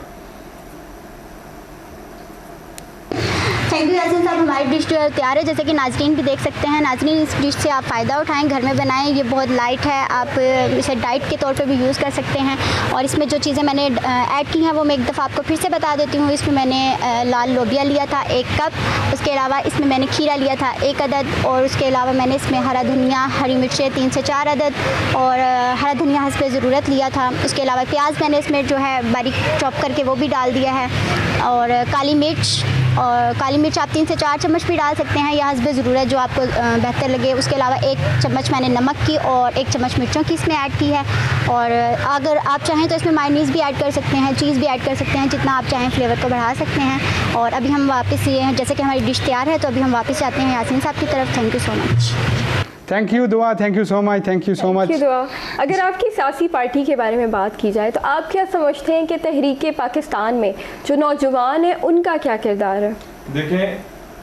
थैंक यू यासीन साहब। हमारी डिश जो है तैयार है, जैसे कि नाजरीन भी देख सकते हैं। नाजरीन, इस डिश से आप फ़ायदा उठाएं, घर में बनाएं। ये बहुत लाइट है, आप इसे डाइट के तौर पे भी यूज़ कर सकते हैं। और इसमें जो चीज़ें मैंने ऐड की हैं वो मैं एक दफ़ा आपको फिर से बता देती हूँ। इसमें मैंने लाल लोबिया लिया था 1 कप, उसके अलावा इसमें मैंने खीरा लिया था 1 अदद, और उसके अलावा मैंने इसमें हरा धनिया, हरी मिर्चें 3 से 4 अदद, और हरा धनिया हस्ब ज़रूरत लिया था। उसके अलावा प्याज मैंने इसमें जो है बारीक चॉप करके वो भी डाल दिया है, और काली मिर्च और काली मिर्च आप 3 से 4 चम्मच भी डाल सकते हैं, या हस्बे ज़रूरत जो आपको बेहतर लगे। उसके अलावा 1 चम्मच मैंने नमक की और 1 चम्मच मिर्चों की इसमें ऐड की है। और अगर आप चाहें तो इसमें मायोनीज़ भी ऐड कर सकते हैं, चीज़ भी ऐड कर सकते हैं, जितना आप चाहें फ्लेवर को बढ़ा सकते हैं। और अभी हम वापस ये जैसे कि हमारी डिश तैयार है, तो अभी हम वापस जाते हैं यासीन साहब की तरफ। Thank you so much. Thank you दुआ, thank you so much, thank you so much. दुआ, अगर आपकी सियासी पार्टी के बारे में बात की जाए तो आप क्या समझते हैं कि तहरीक पाकिस्तान में जो नौजवान हैं उनका क्या किरदार है? देखें,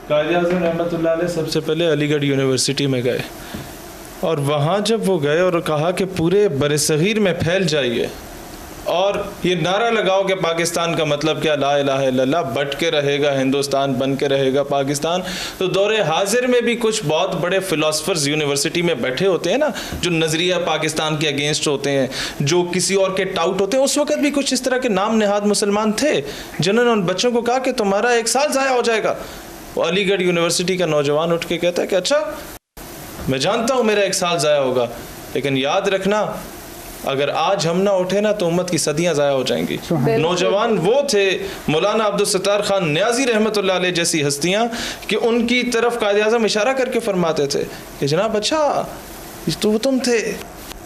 कायद-ए-आज़म रहमतुल्लाह अलैह सबसे पहले अलीगढ़ यूनिवर्सिटी में गए, और वहाँ जब वो गए और कहा कि पूरे बरसगीर में फैल जाइए और ये नारा लगाओ कि पाकिस्तान का मतलब क्या, ला इलाहा इल्लल्लाह, बट के रहेगा हिंदुस्तान, बन के रहेगा पाकिस्तान। तो दौरे हाजिर में भी कुछ बहुत बड़े फ़िलासफ़र्स यूनिवर्सिटी में बैठे होते हैं ना, जो नज़रिया पाकिस्तान के अगेंस्ट होते हैं, जो किसी और के टाउट होते हैं। उस वक्त भी कुछ इस तरह के नाम नहाद मुसलमान थे जिन्होंने उन बच्चों को कहा कि तुम्हारा 1 साल ज़ाया हो जाएगा। वो अलीगढ़ यूनिवर्सिटी का नौजवान उठ के कहता है कि अच्छा, मैं जानता हूँ मेरा 1 साल ज़ाया होगा, लेकिन याद रखना अगर आज हम ना उठे ना तो उम्मत की सदियां ज़ाया हो जाएंगी। नौजवान वो थे मौलाना अब्दुल सत्तार खान न्याजी रहमतुल्लाह अलैह जैसी हस्तियां कि उनकी तरफ कायद-ए-आज़म इशारा करके फरमाते थे कि जनाब अच्छा तुम थे,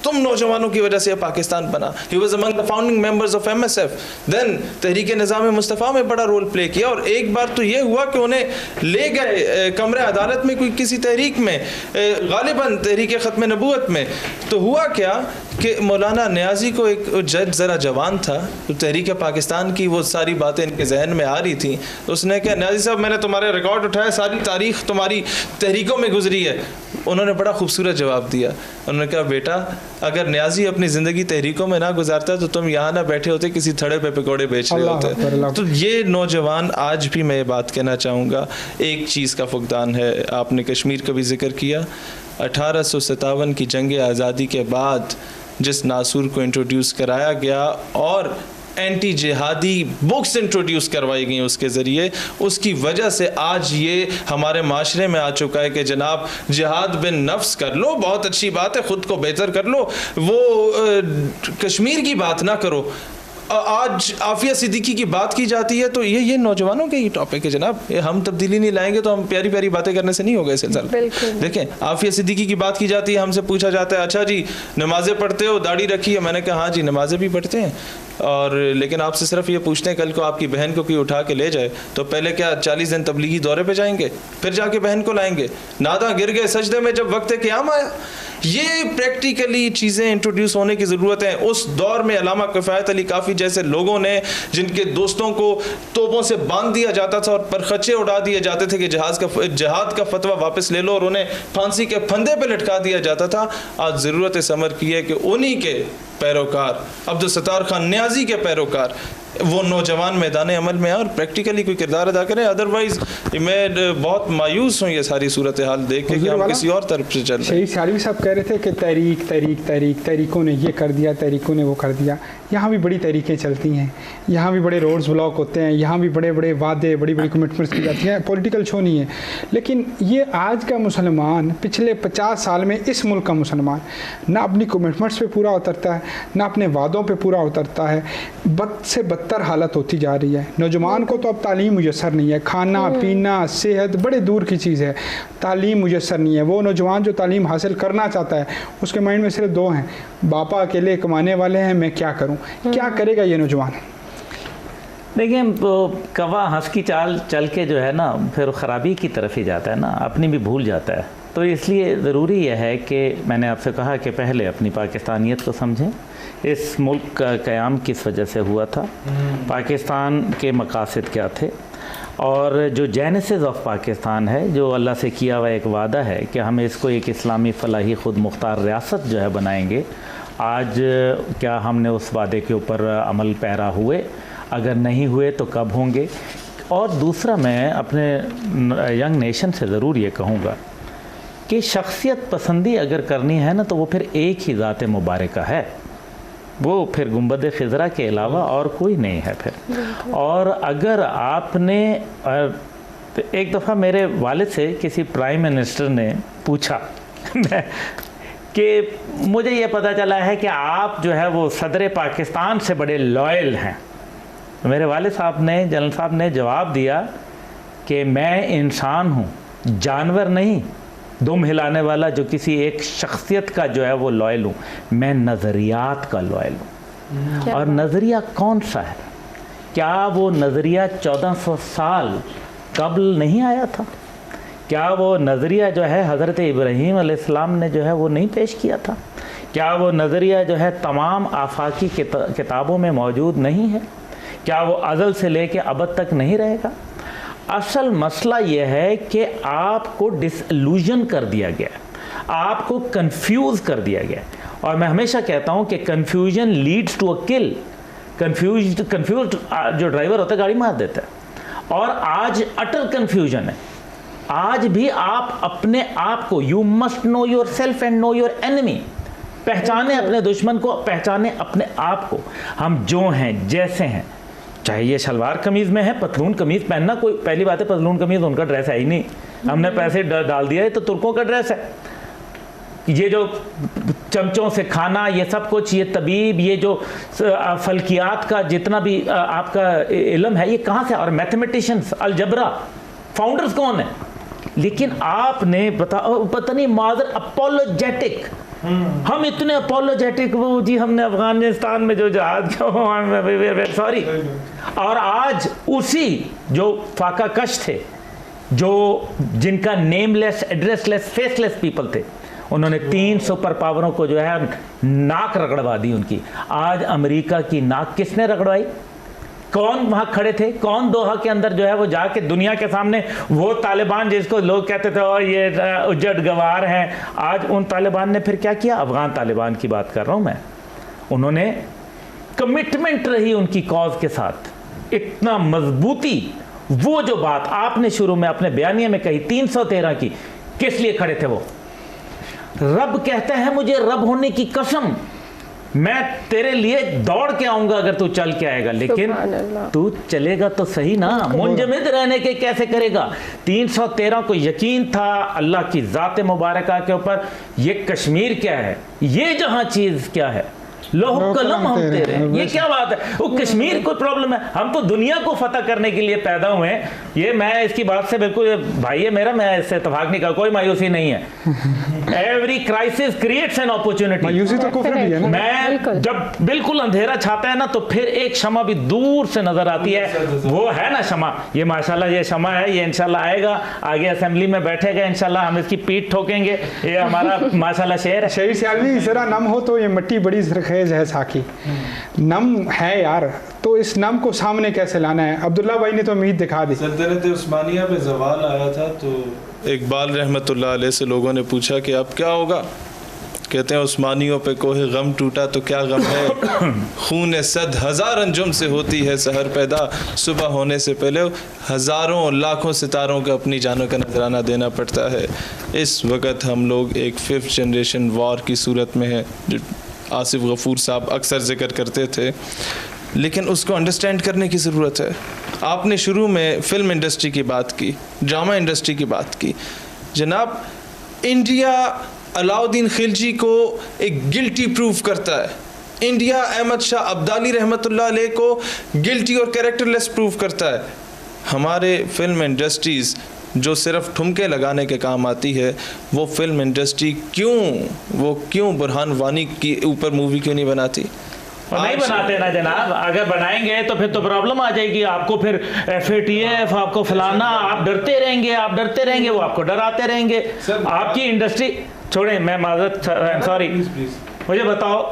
तुम नौजवानों की वजह से पाकिस्तान बना। He was among the founding members of MSF। Then Tehreek Nizam Mustafa में बड़ा रोल प्ले किया, और एक बार तो ये हुआ कि उन्हें ले गए कमरे अदालत में कोई किसी तहरीक में, गालिबन तहरीक ख़त्म नबूवत में। तो हुआ क्या कि मौलाना न्याजी को एक जज ज़रा जवान था, तो तहरीक पाकिस्तान की वो सारी बातें इनके जहन में आ रही थी। तो उसने कहा, न्याजी साहब मैंने तुम्हारे रिकॉर्ड उठाए, सारी तारीख़ तुम्हारी तहरीकों में गुजरी है। उन्होंने बड़ा खूबसूरत जवाब दिया। उन्होंने कहा, बेटा अगर न्याजी अपनी ज़िंदगी तहरीकों में ना गुजारता तो तुम यहाँ ना बैठे होते, किसी थड़े पे पकौड़े बेच रहे होते। तो ये नौजवान, आज भी मैं ये बात कहना चाहूँगा, एक चीज़ का फुकदान है। आपने कश्मीर का भी जिक्र किया। 1857 की जंग आज़ादी के बाद जिस नासूर को इंट्रोड्यूस कराया गया और एंटी जिहादी बुक्स इंट्रोड्यूस करवाई गई उसके ज़रिए, उसकी वजह से आज ये हमारे माशरे में आ चुका है कि जनाब जिहाद बिन नफ्स कर लो, बहुत अच्छी बात है, ख़ुद को बेहतर कर लो, वो कश्मीर की बात ना करो। आज आफिया सिद्दीकी की बात की जाती है तो ये नौजवानों के ही टॉपिक है जनाब। ये हम तब्दीली नहीं लाएंगे तो हम प्यारी प्यारी बातें करने से नहीं होगा इस सिलसिले। देखें, आफिया सिद्दीकी की बात की जाती है, हमसे पूछा जाता है अच्छा जी नमाज़ें पढ़ते हो, दाढ़ी रखी है? मैंने कहा हाँ जी नमाज़ें भी पढ़ते हैं, और लेकिन आपसे सिर्फ ये पूछते हैं कल को आपकी बहन को कोई उठा के ले जाए तो पहले क्या 40 दिन तबलीगी दौरे पे जाएंगे, फिर जाके बहन को लाएंगे? नादा गिर गए सजदे में जब वक्त क़याम आया। ये प्रैक्टिकली चीज़ें इंट्रोड्यूस होने की ज़रूरत है। उस दौर में अल्लामा किफ़ायत अली काफ़ी जैसे लोगों ने, जिनके दोस्तों को तोपों से बांध दिया जाता था और परखचे उड़ा दिए जाते थे कि जहाद का फतवा वापस ले लो, और उन्हें फांसी के फंदे पे लटका दिया जाता था। आज ज़रूरत समर की है कि उन्हीं के पैरोकार, अब्दुल सत्तार खान न्याजी के पैरोकार, वो नौजवान मैदान अमल में आए और प्रैक्टिकली कोई किरदार अदा करें। अदरवाइज़ मैं बहुत मायूस हूँ ये सारी सूरत हाल देख के कि हम किसी और तरफ से चल रहे हैं। शहीद सालवी साहब कह रहे थे कि तहरीकों ने ये कर दिया, तहरीकों ने वो कर दिया। यहाँ भी बड़ी तहरीकें चलती हैं, यहाँ भी बड़े रोड्स ब्लॉक होते हैं, यहाँ भी बड़े बड़े वादे, बड़ी बड़ी कमिटमेंट्स की जाती हैं। पॉलिटिकल शो नहीं है, लेकिन ये आज का मुसलमान, पिछले 50 साल में इस मुल्क का मुसलमान ना अपनी कमिटमेंट्स पे पूरा उतरता है, ना अपने वादों पे पूरा उतरता है। बद से बदतर हालत होती जा रही है। नौजवान को तो अब तालीम मुयसर नहीं है, खाना पीना सेहत बड़े दूर की चीज़ है, तालीम मुयसर नहीं है। वो नौजवान जो तालीम हासिल करना चाहता है उसके माइंड में सिर्फ 2 हैं, बापा अकेले कमाने वाले हैं, मैं क्या करूं? क्या करेगा ये नौजवान? देखिए, कौवा हंस की चाल चल के जो है ना फिर ख़राबी की तरफ ही जाता है ना, अपनी भी भूल जाता है। तो इसलिए ज़रूरी यह है कि मैंने आपसे कहा कि पहले अपनी पाकिस्तानियत को समझें। इस मुल्क का क़याम किस वजह से हुआ था, पाकिस्तान के मकासद क्या थे, और जो जेनेसिस ऑफ पाकिस्तान है, जो अल्लाह से किया हुआ एक वादा है कि हम इसको एक इस्लामी फ़लाही ख़ुद मुख्तार रियासत जो है बनाएंगे। आज क्या हमने उस वादे के ऊपर अमल पैरा हुए? अगर नहीं हुए तो कब होंगे? और दूसरा, मैं अपने यंग नेशन से ज़रूर ये कहूँगा कि शख्सियत पसंदी अगर करनी है ना तो वो फिर एक ही ज़ात मुबारका है, वो फिर गुंबद खिज़रा के अलावा और कोई नहीं है फिर। और अगर आपने, एक दफ़ा मेरे वालिद से किसी प्राइम मिनिस्टर ने पूछा कि मुझे ये पता चला है कि आप जो है वो सदर पाकिस्तान से बड़े लॉयल हैं। मेरे वालिद साहब ने, जनरल साहब ने जवाब दिया कि मैं इंसान हूँ, जानवर नहीं, दुम हिलाने वाला जो किसी एक शख्सियत का जो है वो लॉयल हूँ, मैं नज़रियात का लॉयल हूँ। और नज़रिया कौन सा है? क्या वो नज़रिया 1400 साल कबल नहीं आया था? क्या वो नज़रिया जो है हज़रत इब्राहीम अलैहिस्सलाम ने जो है वो नहीं पेश किया था? क्या वो नज़रिया जो है तमाम आफाकी किताबों में मौजूद नहीं है? क्या वो अज़ल से लेके अबद तक नहीं रहेगा? असल मसला यह है कि आपको डिसइल्यूजन कर दिया गया, आपको कंफ्यूज कर दिया गया। और मैं हमेशा कहता हूं कि confusion leads to a kill. Confuse जो ड्राइवर होता है गाड़ी मार देता है। और आज अटर कंफ्यूजन है। आज भी आप अपने आप को, you must know your self and know your enemy. पहचाने अपने दुश्मन को, पहचाने अपने आप को। हम जो हैं, जैसे हैं, चाहे ये शलवार कमीज़ में है, पतलून कमीज़ पहनना, कोई पहली बात है पतलून कमीज़ उनका ड्रेस है ही नहीं, हमने पैसे डाल दिया है तो तुर्कों का ड्रेस है। ये जो चमचों से खाना, ये सब कुछ, ये तबीब, ये जो फल्कियात का जितना भी आपका इल्म है, ये कहाँ से? और मैथमेटिशियंस, अलजबरा, फाउंडर्स कौन है? लेकिन आपने पता नहीं मादर अपोलोजेटिक, हम इतने अपोलोजेटिक, वो जी हमने अफगानिस्तान में जो जहाज सॉरी। और आज उसी जो फाका कश थे, जो जिनका नेमलेस, एड्रेसलेस, फेसलेस पीपल थे, उन्होंने 3 सुपर पावरों को जो है नाक रगड़वा दी उनकी। आज अमेरिका की नाक किसने रगड़वाई? कौन वहां खड़े थे? कौन दोहा के अंदर जो है वो जाके दुनिया के सामने, वो तालिबान जिसको लोग कहते थे और ये उज्जड़ गवार हैं, आज उन तालिबान ने फिर क्या किया? अफगान तालिबान की बात कर रहा हूं मैं। उन्होंने कमिटमेंट रही उनकी कॉज के साथ, इतना मजबूती। वो जो बात आपने शुरू में अपने बयानिए में कही 313 की, किस लिए खड़े थे वो? रब कहते हैं मुझे रब होने की कसम, मैं तेरे लिए दौड़ के आऊंगा अगर तू चल के आएगा, लेकिन तू चलेगा तो सही ना, मुंजमद रहने के कैसे करेगा? 313 को यकीन था अल्लाह की ज़ात मुबारका के ऊपर, ये कश्मीर क्या है, ये जहां चीज क्या है, लोह कलम हम तेरे, ये क्या बात है? वो कश्मीर कोई प्रॉब्लम है? हम तो दुनिया को फतह करने के लिए पैदा हुए हैं। ये मैं इसकी बात से बिल्कुल, भाई है मेरा, मैं इससे इत्तेफाक नहीं कर, कोई मायूसी नहीं है। Every crisis creates an opportunity. मायूसी तो कुफ्र भी है ना। मैं जब बिल्कुल अंधेरा छाता है ना, तो फिर एक शमा भी दूर से नजर आती है, वो है ना शमा। ये माशाल्लाह ये शमा है, ये इंशाल्लाह आएगा, आगे असेंबली में बैठेगा, इंशाल्लाह हम इसकी पीठ ठोकेंगे। ये हमारा माशाल्लाह शेर है। शहीद सियालवी, जरा नम हो तो ये मिट्टी बड़ी ज़रखेज़ है साकी, नम है यार, तो इस नम को सामने कैसे लाना है? अब्दुल्ला भाई ने तो उम्मीद दिखा दी। सल्तनत उस्मानिया में जवाल आया था तो इकबाल रहमतुल्लाह अलैह से लोगों ने पूछा कि अब क्या होगा? कहते हैं उस्मानियों पे कोई गम टूटा तो क्या गम है, खून सद हजार अंजुम से होती है सहर पैदा, सुबह होने से पहले हज़ारों लाखों सितारों को अपनी जानों का नजराना देना पड़ता है। इस वक्त हम लोग एक 5th जनरेशन वॉर की सूरत में है, जो आसिफ गफूर साहब अक्सर जिक्र करते थे, लेकिन उसको अंडरस्टैंड करने की ज़रूरत है। आपने शुरू में फ़िल्म इंडस्ट्री की बात की, ड्रामा इंडस्ट्री की बात की। जनाब, इंडिया अलाउद्दीन खिलजी को एक गिल्टी प्रूफ करता है। इंडिया अहमद शाह अब्दाली रहमतुल्लाह अलैह को गिल्टी और कैरेक्टरलेस प्रूफ करता है। हमारे फिल्म इंडस्ट्रीज़ जो सिर्फ ठुमके लगाने के काम आती है, वो फिल्म इंडस्ट्री क्यों बुरहान वानी की ऊपर मूवी क्यों नहीं बनाती? और नहीं बनाते ना जनाब, अगर बनाएंगे तो फिर तो प्रॉब्लम आ जाएगी। आपको फिर FATF, आपको फलाना, आप डरते रहेंगे, वो आपको डराते रहेंगे। आपकी इंडस्ट्री छोड़े, मैं माजरत, सॉरी, मुझे बताओ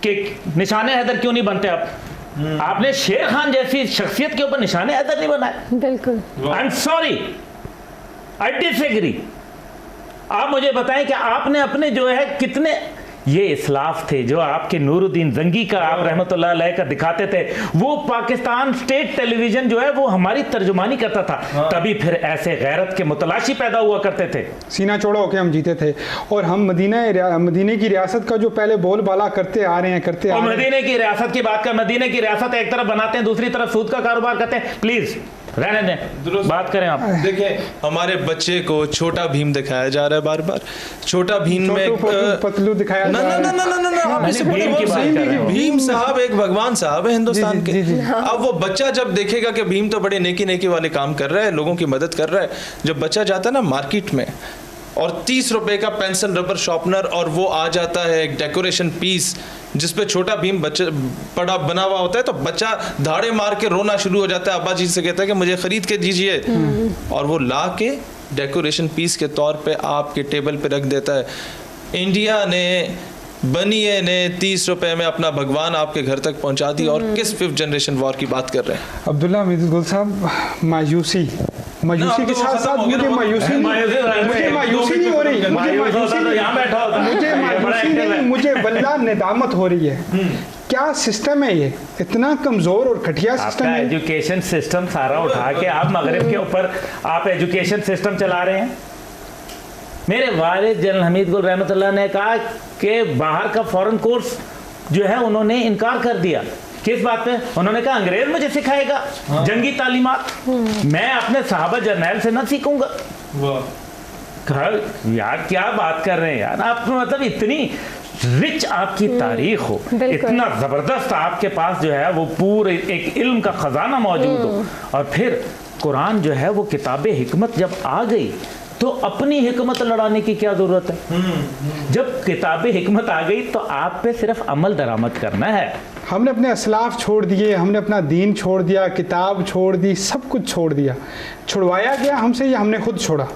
कि निशाने हैदर क्यों नहीं बनते आप? आपने शेर खान जैसी शख्सियत के ऊपर निशाने हैदर नहीं बनाए। बिल्कुल, I am sorry, I disagree. आप मुझे बताएं कि आपने अपने जो है कितने ये इस्लाफ थे जो आपके नूरुद्दीन जंगी का, आप रहमतुल्लाह अलैह का दिखाते थे, वो पाकिस्तान स्टेट टेलीविजन जो है वो हमारी तर्जुमानी करता था। तभी फिर ऐसे गैरत के मुतलाशी पैदा हुआ करते थे। सीना चौड़ा होकर हम जीते थे। और हम मदीने की रियासत का जो पहले बोलबाला करते आ रहे हैं, मदीने की रियासत की बात कर, मदीने की रियासत एक तरफ बनाते हैं, दूसरी तरफ सूद का कारोबार करते हैं। प्लीज रहने दें, बात करें आप। देखिए हमारे बच्चे को छोटा भीम दिखाया जा रहा है बार बार। छोटा भीम में पतलू दिखाया जा रहा है। आप इससे बड़े बहुत सही। भीम साहब एक भगवान साहब है हिंदुस्तान के। अब वो बच्चा जब देखेगा कि भीम तो बड़े नेकी नेकी वाले काम कर रहा है, लोगों की मदद कर रहा है, जब बच्चा जाता है ना मार्केट में और 30 रुपए का पेंसिल रबर शार्पनर और वो आ जाता है एक डेकोरेशन पीस जिसपे छोटा भीम बच्चा पड़ा बना हुआ होता है, तो बच्चा धाड़े मार के रोना शुरू हो जाता है, अब्बा जी से कहता है कि मुझे खरीद के दीजिए, और वो ला के डेकोरेशन पीस के तौर पे आपके टेबल पे रख देता है। इंडिया ने बनिए ने 30 रुपए में अपना भगवान आपके घर तक पहुंचा दी, और किस 5th जनरेशन वॉर की बात कर रहे हैं। अब्दुल्ला हमीद गुल साहब, मायूसी के साथ साथ मुझे मायूसी नहीं हो रही, मुझे वल्लाह निदामत हो रही है। क्या सिस्टम है ये, इतना कमजोर और घटिया सिस्टम है। एजुकेशन सिस्टम सारा उठा के आप मगरिब के ऊपर आप एजुकेशन सिस्टम चला रहे हैं। मेरे वालिद जनरल हमीद गुल रहमतुल्लाह ने कहा कि बाहर का फॉरेन कोर्स जो है उन्होंने इनकार कर दिया। किस बात पे? उन्होंने कहा अंग्रेज मुझे सिखाएगा जंगी तालीमात, मैं अपने साहबा जर्नैल से ना सीखूंगा। यार क्या बात कर रहे हैं यार आप, मतलब इतनी रिच आपकी तारीख हो, इतना ज़बरदस्त आपके पास जो है वो पूरे एक इल्म का ख़जाना मौजूद हो, और फिर कुरान जो है वो किताब हिकमत जब आ गई तो अपनी हिकमत लड़ाने की क्या ज़रूरत है। जब किताब हिकमत आ गई तो आप पे सिर्फ अमल दरामद करना है। हमने अपने असलाफ छोड़ दिए, हमने अपना दीन छोड़ दिया, किताब छोड़ दी, सब कुछ छोड़ दिया। छुड़वाया गया हमसे या हमने खुद छोड़ा?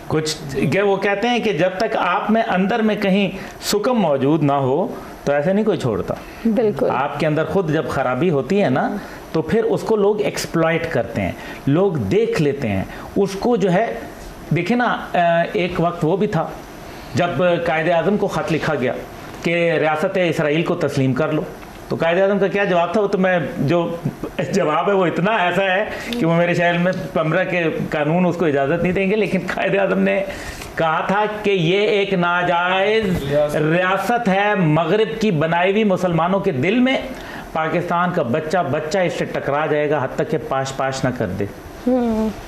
कुछ क्या वो कहते हैं कि जब तक आप में अंदर में कहीं सुकम मौजूद ना हो तो ऐसे नहीं कोई छोड़ता। बिल्कुल। आपके अंदर खुद जब खराबी होती है ना तो फिर उसको लोग एक्सप्लॉइट करते हैं, लोग देख लेते हैं उसको जो है। देखिए ना, एक वक्त वो भी था जब कायदे आज़म को ख़त लिखा गया कि रियासत इसराइल को तस्लीम कर लो, तो कायदे आज़म का क्या जवाब था? वो तो मैं जो जवाब है वो इतना ऐसा है कि वो मेरे शहर में 15 के कानून उसको इजाज़त नहीं देंगे, लेकिन कायदे आज़म ने कहा था कि ये एक नाजायज़ रियासत है मगरिब की बनाई हुई मुसलमानों के दिल में, पाकिस्तान का बच्चा इससे टकरा जाएगा हद तक कि पाश ना कर दे।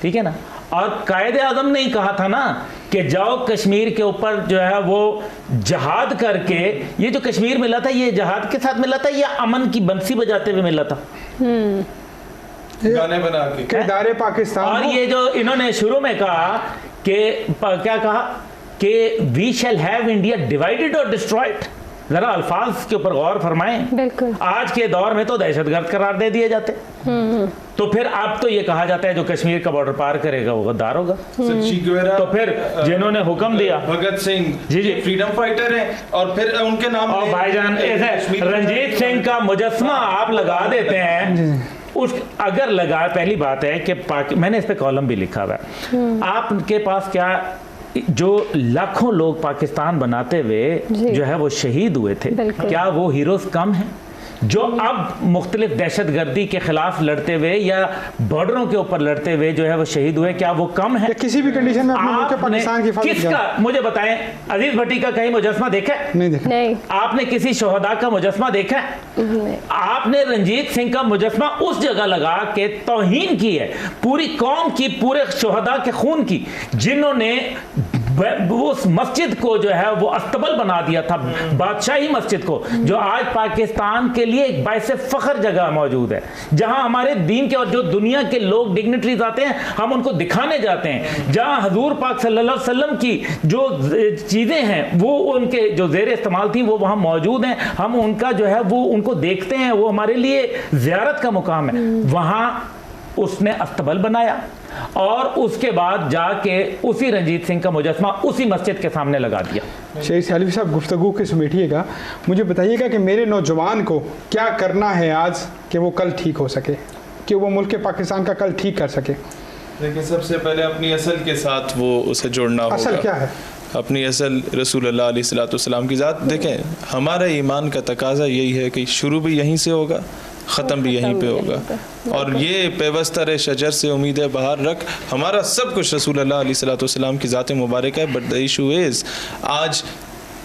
ठीक है ना। और कायदे आज़म ने ही कहा था ना कि जाओ कश्मीर के ऊपर जो है वो जहाद करके, ये जो कश्मीर मिला था ये जहाद के साथ मिला था या अमन की बंसी बजाते हुए मिला था? गाने बना के किरदारे पाकिस्तान। और ये जो इन्होंने शुरू में कहा कि क्या कहा कि we shall have India divided और डिस्ट्रॉयड, जरा अल्फाज के ऊपर गौर फरमाएं। बिल्कुल। आज के दौर में तो दहशतगर्द करार दे दिए जाते, तो फिर अब तो ये कहा जाता है जो कश्मीर का बॉर्डर पार करेगा वो गद्दार होगा। तो फिर जिन्होंने हुक्म दिया, भगत सिंह जी फ्रीडम फाइटर हैं, और फिर उनके नाम और भाईजान ऐसे रंजीत सिंह का मुजस्मा आप लगा देते हैं। उस अगर लगा, पहली बात है कि मैंने इस पे कॉलम भी लिखा हुआ है, आपके पास क्या जो लाखों लोग पाकिस्तान बनाते हुए जो है वो शहीद हुए थे, क्या वो हीरोज कम हैं? जो अब मुख्तलिफ दहशतगर्दी के खिलाफ लड़ते हुए या बॉर्डरों के ऊपर लड़ते हुए जो है वो शहीद हुए, क्या वो कम है? किसी भी कंडीशन में अपने मुल्क के पाकिस्तान की हिफाजत किसका मुझे बताएं, अजीज भट्टी का कहीं मुजस्मा देखा है? नहीं देखा। नहीं। आपने किसी शोहदा का मुजस्मा देखा है? आपने रंजीत सिंह का मुजस्मा उस जगह लगा के तौहीन की है पूरी कौम की, पूरे शोहदा के खून की, जिन्होंने उस मस्जिद को जो है वो अस्तबल बना दिया था, बादशाही मस्जिद को, जो आज पाकिस्तान के लिए एक बाइसे फख्र जगह मौजूद है, जहां हमारे दीन के और जो दुनिया के लोग डिग्निटरीज आते हैं हम उनको दिखाने जाते हैं, जहां हजूर पाक सल्लल्लाहु अलैहि वसल्लम की जो चीज़ें हैं वो उनके जो जेर इस्तेमाल थी वो वहाँ मौजूद हैं, हम उनका जो है वो उनको देखते हैं, वो हमारे लिए ज़ियारत का मुकाम है। वहाँ उसने अस्तबल बनाया और उसके बाद जाके उसी रंजीत सिंह का मुजस्मा उसी मस्जिद के सामने लगा दिया। शेख सैलवी साहब, गुफ्तगू के समेटिएगा, मुझे बताइएगा कि मेरे नौजवान को क्या करना है आज कि वो कल ठीक हो सके, कि वो मुल्क पाकिस्तान का कल ठीक कर सके? देखिए, सबसे पहले अपनी असल के साथ वो उसे जोड़ना होगा। असल क्या है? अपनी असल रसूलुल्लाह अलैहिस्सलाम की ज़ात। देखें, हमारा ईमान का तकाजा यही है कि शुरू भी यहीं से होगा, ख़त्म भी यहीं पे होगा, और ये पेवस्तर शजर से उम्मीद बहार रख, हमारा सब कुछ रसूलुल्लाह अलैहिस्सलाम की ज़ात मुबारक है। बट द इशू इज़, आज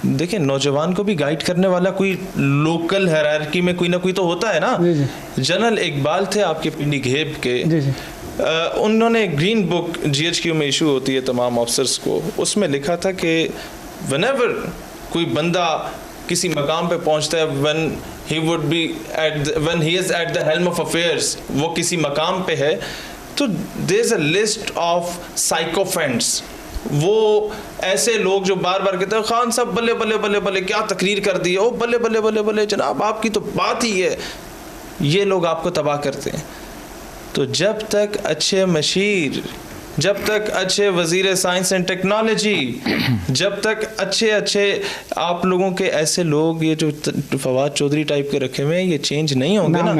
देखें नौजवान को भी गाइड करने वाला कोई लोकल हायरार्की में कोई ना कोई तो होता है ना। जनरल इकबाल थे आपके पिंडी घेब के, उन्होंने ग्रीन बुक GHQ में इशू होती है तमाम ऑफिसर्स को, उसमें लिखा था कि व्हेनेवर कोई बंदा किसी मकाम पे पहुंचता है, when he is at the helm of affairs, वो किसी मकाम पे है, तो there is a list of sycophants, वो ऐसे लोग जो बार बार कहते हैं खान साहब बल्ले बल्ले बल्ले बल्ले क्या तकरीर कर दी, ओ बल्ले बल्ले बल्ले बल्ले जनाब आपकी तो बात ही है, ये लोग आपको तबाह करते हैं। तो जब तक अच्छे मशीर, जब तक अच्छे वज़ीर साइंस एंड टेक्नोलॉजी, जब तक अच्छे आप लोगों के ऐसे लोग, ये जो फवाद चौधरी टाइप के रखे हुए हैं, ये चेंज नहीं होंगे ना।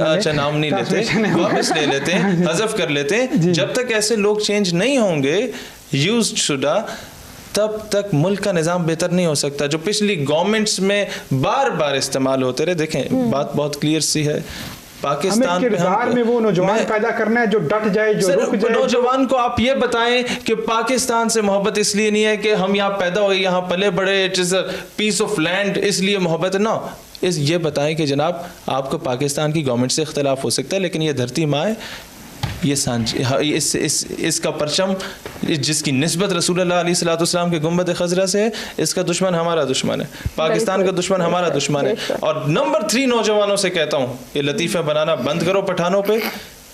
अच्छा, नाम नहीं लेते, वापस ले लेते हैं, हज़फ कर लेते हैं। जब तक ऐसे लोग चेंज नहीं होंगे यूज्ड शुदा, तब तक मुल्क का निज़ाम बेहतर नहीं हो सकता। जो पिछली गवर्नमेंट्स में बार बार इस्तेमाल होते रहे, देखें बात बहुत क्लियर सी है, पाकिस्तान में वो नौजवान पैदा करना है जो डट जाए, जो रुक जाए। नौजवान को आप ये बताएं कि पाकिस्तान से मोहब्बत इसलिए नहीं है कि हम यहाँ पैदा हुए, यहाँ पले बड़े, it is a piece of land, इसलिए मोहब्बत है ना। ये बताएं कि जनाब आपको पाकिस्तान की गवर्नमेंट से इख्तलाफ हो सकता है, लेकिन ये धरती माँ है, ये इसका परचम जिसकी निस्बत रसूलुल्लाह अलैहि सलाम के गुंबद खजरा से है, इसका दुश्मन हमारा दुश्मन है, पाकिस्तान का दुश्मन हमारा दुश्मन है। और नंबर 3 नौजवानों से कहता हूँ, ये लतीफ़े बनाना बंद करो पठानों पे।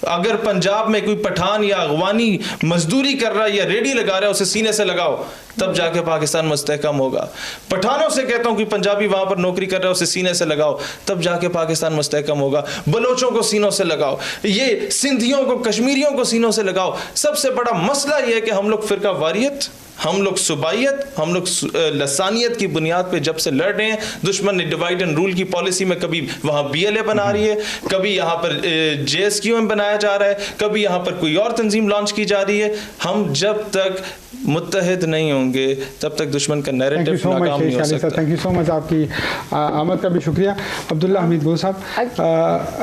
अगर पंजाब में कोई पठान या अगवानी मजदूरी कर रहा है या रेडी लगा रहा है, उसे सीने से लगाओ, तब जाके पाकिस्तान मुस्तहकम होगा। पठानों से कहता हूँ कि पंजाबी वहां पर नौकरी कर रहा है, उसे सीने से लगाओ, तब जाके पाकिस्तान मुस्तहकम होगा। बलोचों को सीनों से लगाओ, ये सिंधियों को, कश्मीरियों को सीनों से लगाओ। सबसे बड़ा मसला यह है कि हम लोग फिरका वारियत, हम लोग सुबाइयत, हम लोग लसानियत की बुनियाद पे जब से लड़ रहे हैं, दुश्मन ने डिवाइड एंड रूल की पॉलिसी में कभी वहाँ BLA बना रही है, कभी यहाँ पर JSQM बनाया जा रहा है, कभी यहाँ पर कोई और तंजीम लॉन्च की जा रही है। हम जब तक मुत्तहिद नहीं होंगे तब तक दुश्मन का नैरेटिव नाकाम नहीं हो सकता। थैंक यू सो मच, आपकी आमद का भी शुक्रिया। अब्दुल्ला हमीद गुल साहब,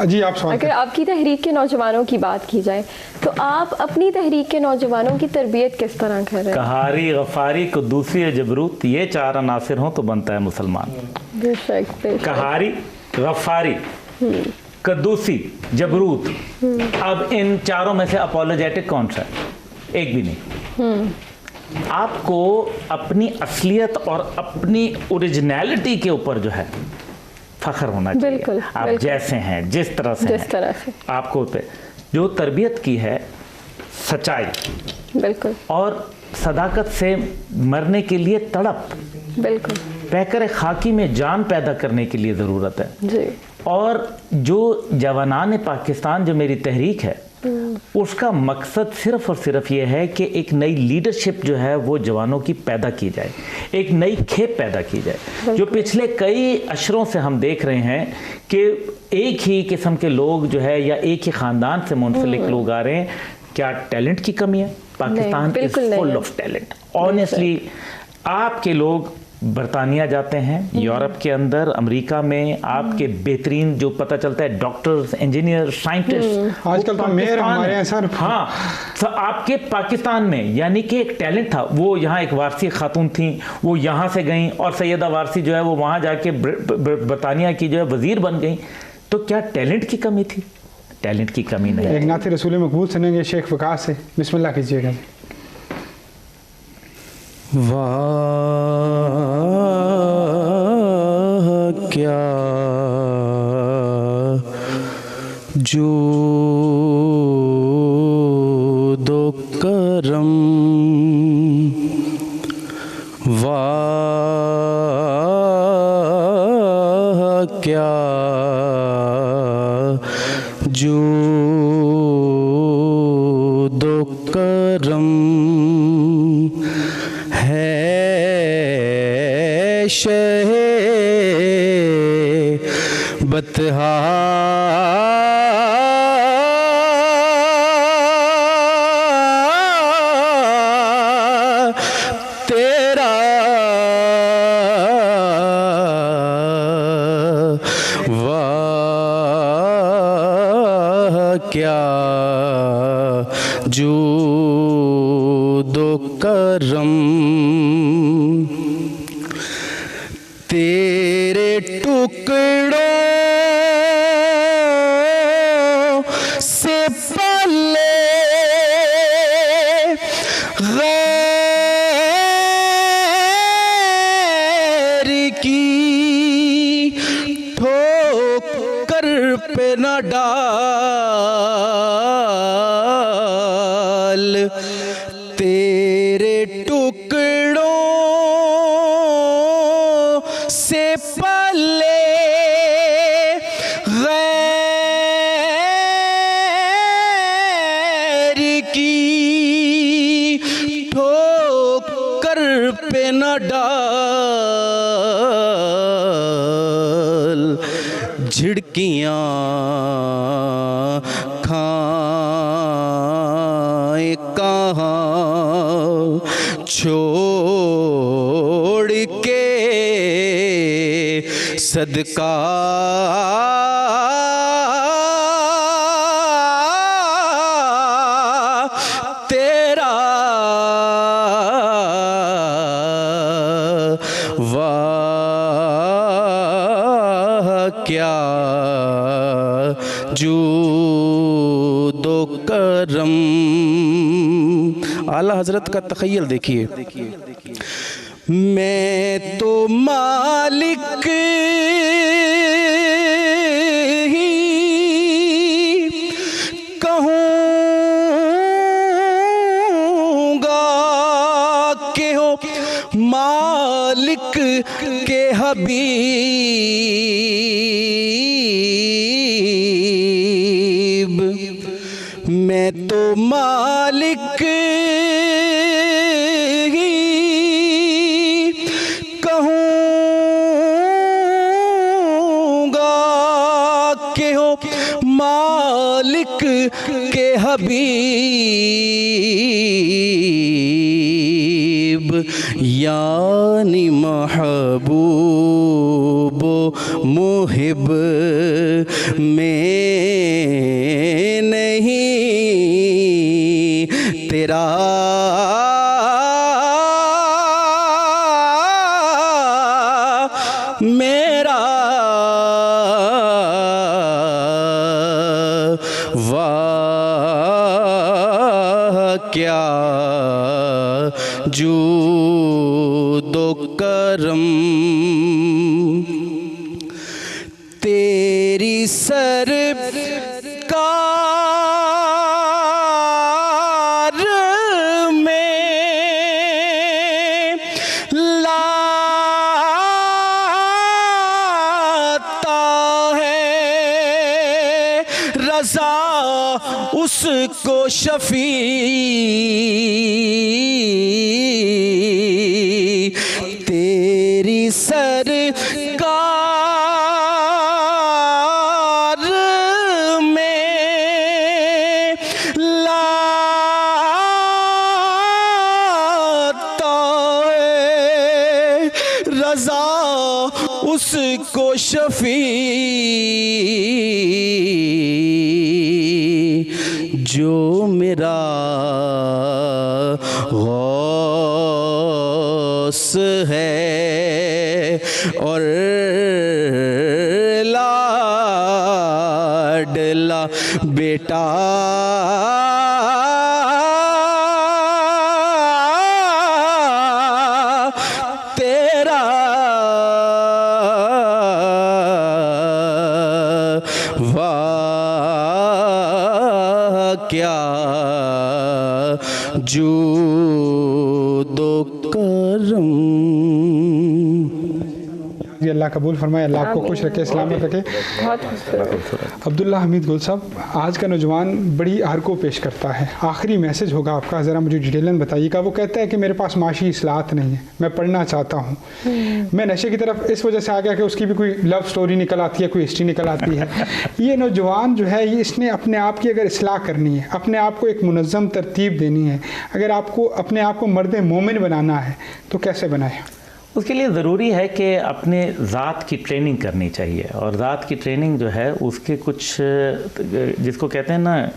जी आप सवाल। अगर आपकी तहरीक के नौजवानों की बात की जाए तो आप अपनी तहरीक के नौजवानों की तरबियत किस तरह कर रहे हैं? कहारी, गफ़ारी, कुद्दूसी, जबरूत, ये 4 अनासिर हों तो बनता है मुसलमान। बेशक। कहारी, गफ़ारी, कद्दूसी, जबरूत, अब इन चारों में से अपोलोजेटिक कौन सा है? एक भी नहीं। आपको अपनी असलियत और अपनी ओरिजिनलिटी के ऊपर जो है फख्र होना चाहिए। बिल्कुल, आप बिल्कुल। जैसे हैं, जिस तरह से आपको जो तरबियत की है, सच्चाई, बिल्कुल, और सदाकत से मरने के लिए तड़प, बिल्कुल, पैकर खाकी में जान पैदा करने के लिए ज़रूरत है जी। और जो जवानान पाकिस्तान, जो मेरी तहरीक है, उसका मकसद सिर्फ और सिर्फ ये है कि एक नई लीडरशिप जो है वो जवानों की पैदा की जाए, एक नई खेप पैदा की जाए। जो पिछले कई अशरों से हम देख रहे हैं कि एक ही किस्म के लोग जो है या एक ही ख़ानदान से मुंसलिक लोग आ रहे हैं। क्या टैलेंट की कमी है? Pakistan is full of talent. Honestly, आपके लोग बरतानिया जाते हैं, यूरोप के अंदर, अमेरिका में, आपके बेहतरीन जो पता चलता है डॉक्टर्स, इंजीनियर, साइंटिस्ट, आजकल तो मेयर हमारे हैं सर। हाँ, तो आपके पाकिस्तान में यानी कि एक टैलेंट था। वो यहाँ एक वारसी खातून थी, वो यहाँ से गई और सैयदा वारसी जो है वो वहाँ जाके बरतानिया की जो है वजीर बन गई। तो क्या टैलेंट की कमी थी? टैलेंट की कमी नहीं। एक नाते रसूल मकबूल सुनेंगे शेख वकास से, बिस्मिल्लाह कीजिएगा। वाह क्या जूद व करम, वाह क्या जूद व करम है शहे बतहा तेरा, वाह क्या जूद व करम, तेरे टुकड़ों से पले की ठोकर पे न डाल, तेरे टुकड़ों से पले गैर की ठोकर पे न डाल, झिड़कियाँ खाए कहाँ छोड़ के सदका तेरा वाह क्या जूदो करम। आला हजरत का तखय्युल देखिए, मैं तो मालिक ही कहूँगा के हो मालिक के हबीब, मैं तो मालिक ही कहूँगा के हो मालिक के हबीब, यानी महबूब मुहिब में नहीं तेरा मेरा वाह क्या जूदो करम। तेरी सरकार में लाता है रज़ा उसको शफी, तेरी सरकार में लाता है रज़ा उसको शफी, जो मेरा गौस है और लाडला बेटा तेरा वाह क्या जूदो करम। जी अल्लाह कबूल फरमाए, अल्लाह आपको खुश रखे, सलामत रखे। बहुत खूबसूरत। अब्दुल्ला हमीद गुल साहब, आज का नौजवान बड़ी आरको पेश करता है, आखिरी मैसेज होगा आपका, ज़रा मुझे डिटेलन बताइएगा। वो कहता है कि मेरे पास माशी इस्लाहत नहीं है, मैं पढ़ना चाहता हूँ, मैं नशे की तरफ इस वजह से आ गया कि उसकी भी कोई लव स्टोरी निकल आती है, कोई हिस्ट्री निकल आती है। ये नौजवान जो है, ये इसने अपने आप की अगर इस्लाह करनी है, अपने आप को एक मुनज़्ज़म तरतीब देनी है, अगर आपको अपने आप को मर्द मोमिन बनाना है तो कैसे बनाए? उसके लिए ज़रूरी है कि अपने ज़ात की ट्रेनिंग करनी चाहिए, और ज़ात की ट्रेनिंग जो है उसके कुछ, जिसको कहते हैं ना,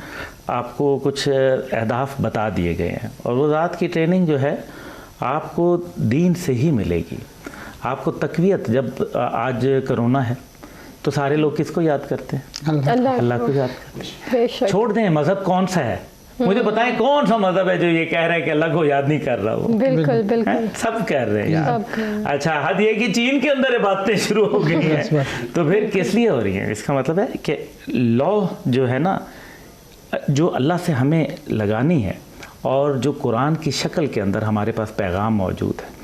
आपको कुछ अहदाफ बता दिए गए हैं, और वो ज़ात की ट्रेनिंग जो है आपको दीन से ही मिलेगी। आपको तक़वियत, जब आज कोरोना है तो सारे लोग किसको याद करते हैं? अल्लाह को याद करते हैं। छोड़ दें मज़हब कौन सा है, मुझे बताएं कौन सा मजहब है जो ये कह रहा है कि अल्लाह को याद नहीं कर रहा वो? बिल्कुल बिल्कुल सब कर रहे हैं यार। सब कर रहे हैं। अच्छा, हद ये कि चीन के अंदर ये बातें शुरू हो गई हैं, तो फिर किस लिए हो रही हैं? इसका मतलब है कि लॉ जो है ना, जो अल्लाह से हमें लगानी है और जो कुरान की शक्ल के अंदर हमारे पास पैगाम मौजूद है,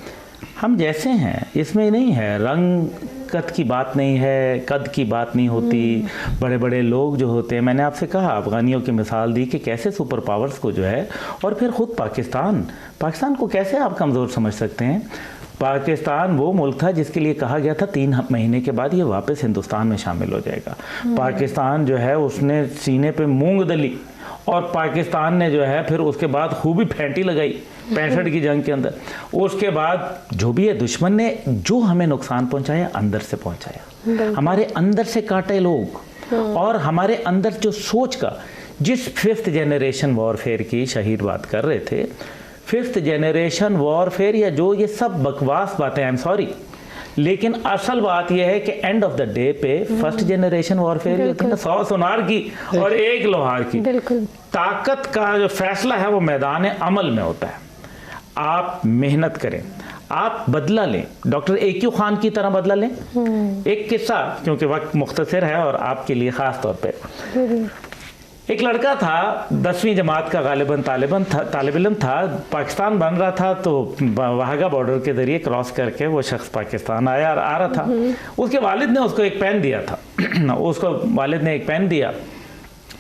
हम जैसे हैं इसमें नहीं है, रंग कद की बात नहीं है, कद की बात नहीं होती। बड़े बड़े लोग जो होते हैं, मैंने आपसे कहा, अफ़गानियों की मिसाल दी कि कैसे सुपर पावर्स को जो है, और फिर ख़ुद पाकिस्तान को कैसे आप कमज़ोर समझ सकते हैं? पाकिस्तान वो मुल्क था जिसके लिए कहा गया था 3 महीने के बाद ये वापस हिंदुस्तान में शामिल हो जाएगा। पाकिस्तान जो है उसने सीने पे मूंग दली, और पाकिस्तान ने जो है फिर उसके बाद खूबी फेंटी लगाई 65 की जंग के अंदर। उसके बाद जो भी है, दुश्मन ने जो हमें नुकसान पहुंचाया अंदर से पहुंचाया, हमारे अंदर से काटे लोग, और हमारे अंदर जो सोच का, जिस 5th जनरेशन वॉरफेयर की शहीद बात कर रहे थे, 5th जनरेशन वॉरफेयर या जो ये सब बकवास बातें, आई एम सॉरी, लेकिन असल बात यह है कि एंड ऑफ द डे पे 1st जनरेशन वॉरफेयर होती है ना, 100 सुनार की और 1 लोहार की। बिल्कुल। ताकत का जो फैसला है वो मैदान अमल में होता है। आप मेहनत करें, आप बदला लें, डॉक्टर AQ खान की तरह बदला लें। एक किस्सा, क्योंकि वक्त मुख्तसर है और आपके लिए ख़ास तौर पे, एक लड़का था 10वीं जमात का, गालिबन तालिब इल्म था, पाकिस्तान बन रहा था, तो वाहगा बॉर्डर के ज़रिए क्रॉस करके वो शख्स पाकिस्तान आ रहा था। उसके वालिद ने उसको एक पेन दिया था उसको वालिद ने एक पेन दिया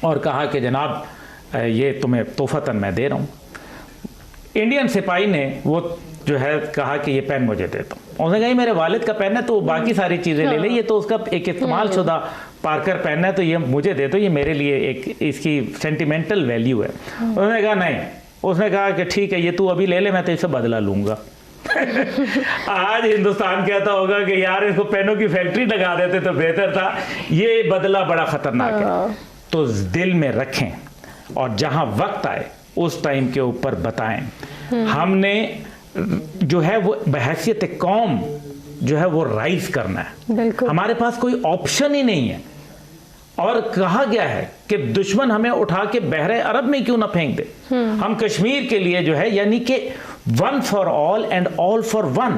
और कहा कि जनाब ये तुम्हें तोहफ़तन मैं दे रहा हूँ। इंडियन सिपाही ने वो जो है कहा कि ये पेन मुझे दे दो। उसने कहा मेरे वालिद का पेन है तो बाकी सारी चीज़ें ले ले, ये तो उसका एक इस्तेमाल शुदा पार्कर पेन है, तो ये मुझे दे दो, ये मेरे लिए एक इसकी सेंटिमेंटल वैल्यू है। उसने कहा नहीं, उसने कहा कि ठीक है ये तू अभी ले ले, मैं तो इससे बदला लूँगा। आज हिंदुस्तान कहता होगा कि यार इसको पेनों की फैक्ट्री लगा देते तो बेहतर था, ये बदला बड़ा ख़तरनाक है। तो दिल में रखें और जहाँ वक्त आए उस टाइम के ऊपर बताएं। हमने जो है वो बहैसियत कौम जो है वो राइज करना है, हमारे पास कोई ऑप्शन ही नहीं है। और कहा गया है कि दुश्मन हमें उठा के बहरे अरब में क्यों ना फेंक दे, हम कश्मीर के लिए जो है, यानी कि 1 for all and all for 1,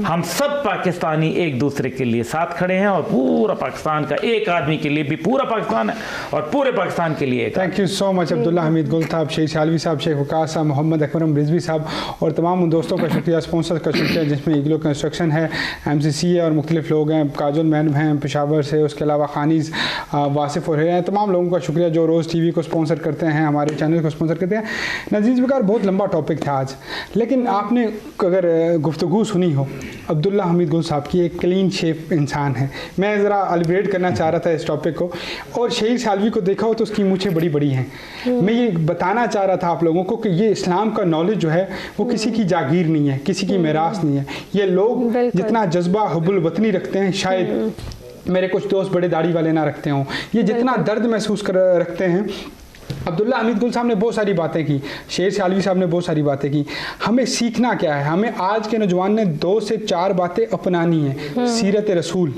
हम सब पाकिस्तानी एक दूसरे के लिए साथ खड़े हैं, और पूरा पाकिस्तान का एक आदमी के लिए भी पूरा पाकिस्तान है और पूरे पाकिस्तान के लिए। Thank you so much Abdullah Hamid गुल साहब, शेख सालवी साहब, शेख वकास साहब, मोहम्मद अकरम रिजवी साहब, और तमाम उन दोस्तों का शुक्रिया, स्पॉन्सर का शुक्रिया, जिसमें ईगलो कंस्ट्रक्शन है, MCC है, और मुख्तलिफ लोग हैं, काजुल मैन हैं पेशावर से, उसके अलावा खानीज़, वासिफ और हैं, तमाम लोगों का शुक्रिया जो रोज़ TV को स्पॉन्सर करते हैं, हमारे चैनल को स्पॉन्सर करते हैं। नाज़रीन ज़िफ़्कार, बहुत लंबा टॉपिक था आज, लेकिन आपने अगर गुफ्तगू सुनी हो, अब्दुल्ला हमीद गुल साहब की एक क्लीन शेप इंसान है। मैं ज़रा एलिब्रेट करना चाह रहा था इस टॉपिक को, और शेख सालवी को देखा हो तो उसकी मूंछें बड़ी बड़ी हैं। मैं ये बताना चाह रहा था आप लोगों को कि ये इस्लाम का नॉलेज जो है वो किसी की जागीर नहीं है, किसी की मिरास नहीं है। ये लोग जितना जज्बा हुब्बुल वतनी रखते हैं, शायद मेरे कुछ दोस्त बड़े दाढ़ी वाले ना रखते हों। ये जितना दर्द महसूस रखते हैं, अब्दुल्ला हमीद गुल साहब ने बहुत सारी बातें की, शेर सालवी साहब ने बहुत सारी बातें की। हमें सीखना क्या है? हमें आज के नौजवान ने 2 से 4 बातें अपनानी हैं। सीरत रसूल,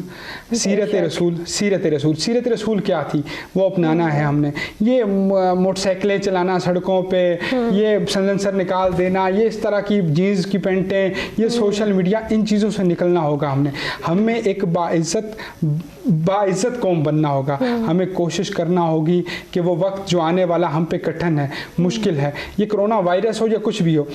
सीरत रसूल, सीरत रसूल, सीरत रसूल क्या थी वो अपनाना है हमने। ये मोटरसाइकिलें चलाना सड़कों पे, ये सर निकाल देना, ये इस तरह की जीन्स की पैंटें, ये सोशल मीडिया, इन चीज़ों से निकलना होगा। हमें एक बाइज़्ज़त कौम बनना होगा। हमें कोशिश करना होगी कि वो वक्त जो आने वाला हम पे कठिन है, मुश्किल है, ये कोरोना वायरस हो या कुछ भी हो।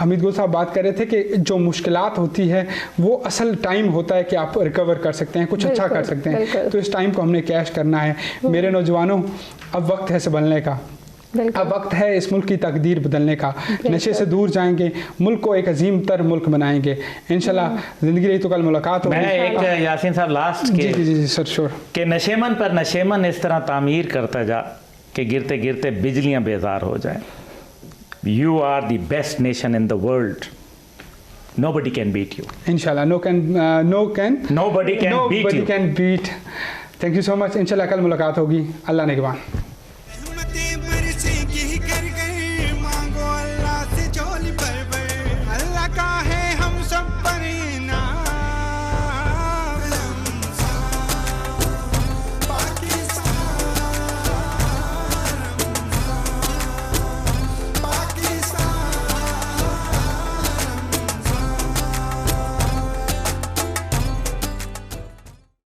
हमीद गुल साहब बात कर रहे थे कि जो मुश्किलात होती है वो असल टाइम होता है कि आप रिकवर कर सकते हैं, कुछ अच्छा कर सकते हैं। तो इस टाइम को हमने कैश करना है। मेरे नौजवानों, अब वक्त है संभलने का, अब वक्त है इस मुल्क की तकदीर बदलने का। नशे से दूर जाएंगे, मुल्क को एक अजीम तर मुल्क बनाएंगे इंशाल्लाह। ज़िंदगी रही तो कल मुलाकात होगी। मैं एक यासीन साहब लास्ट के जी सर श्योर कि नशेमन पर नशेमन इस तरह तामीर करता जा कि गिरते गिरते बिजलियां बेजार हो जाएं। You are the best nation in the world, nobody can beat you. इंशाल्लाह nobody can beat you. Thank you so much. इंशाल्लाह कल मुलाकात होगी। अल्लाह निगहबान।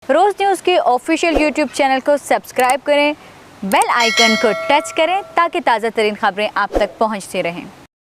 रोज़ न्यूज़ के ऑफिशियल यूट्यूब चैनल को सब्सक्राइब करें, बेल आइकन को टच करें ताकि ताज़ा तरीन खबरें आप तक पहुँचती रहें।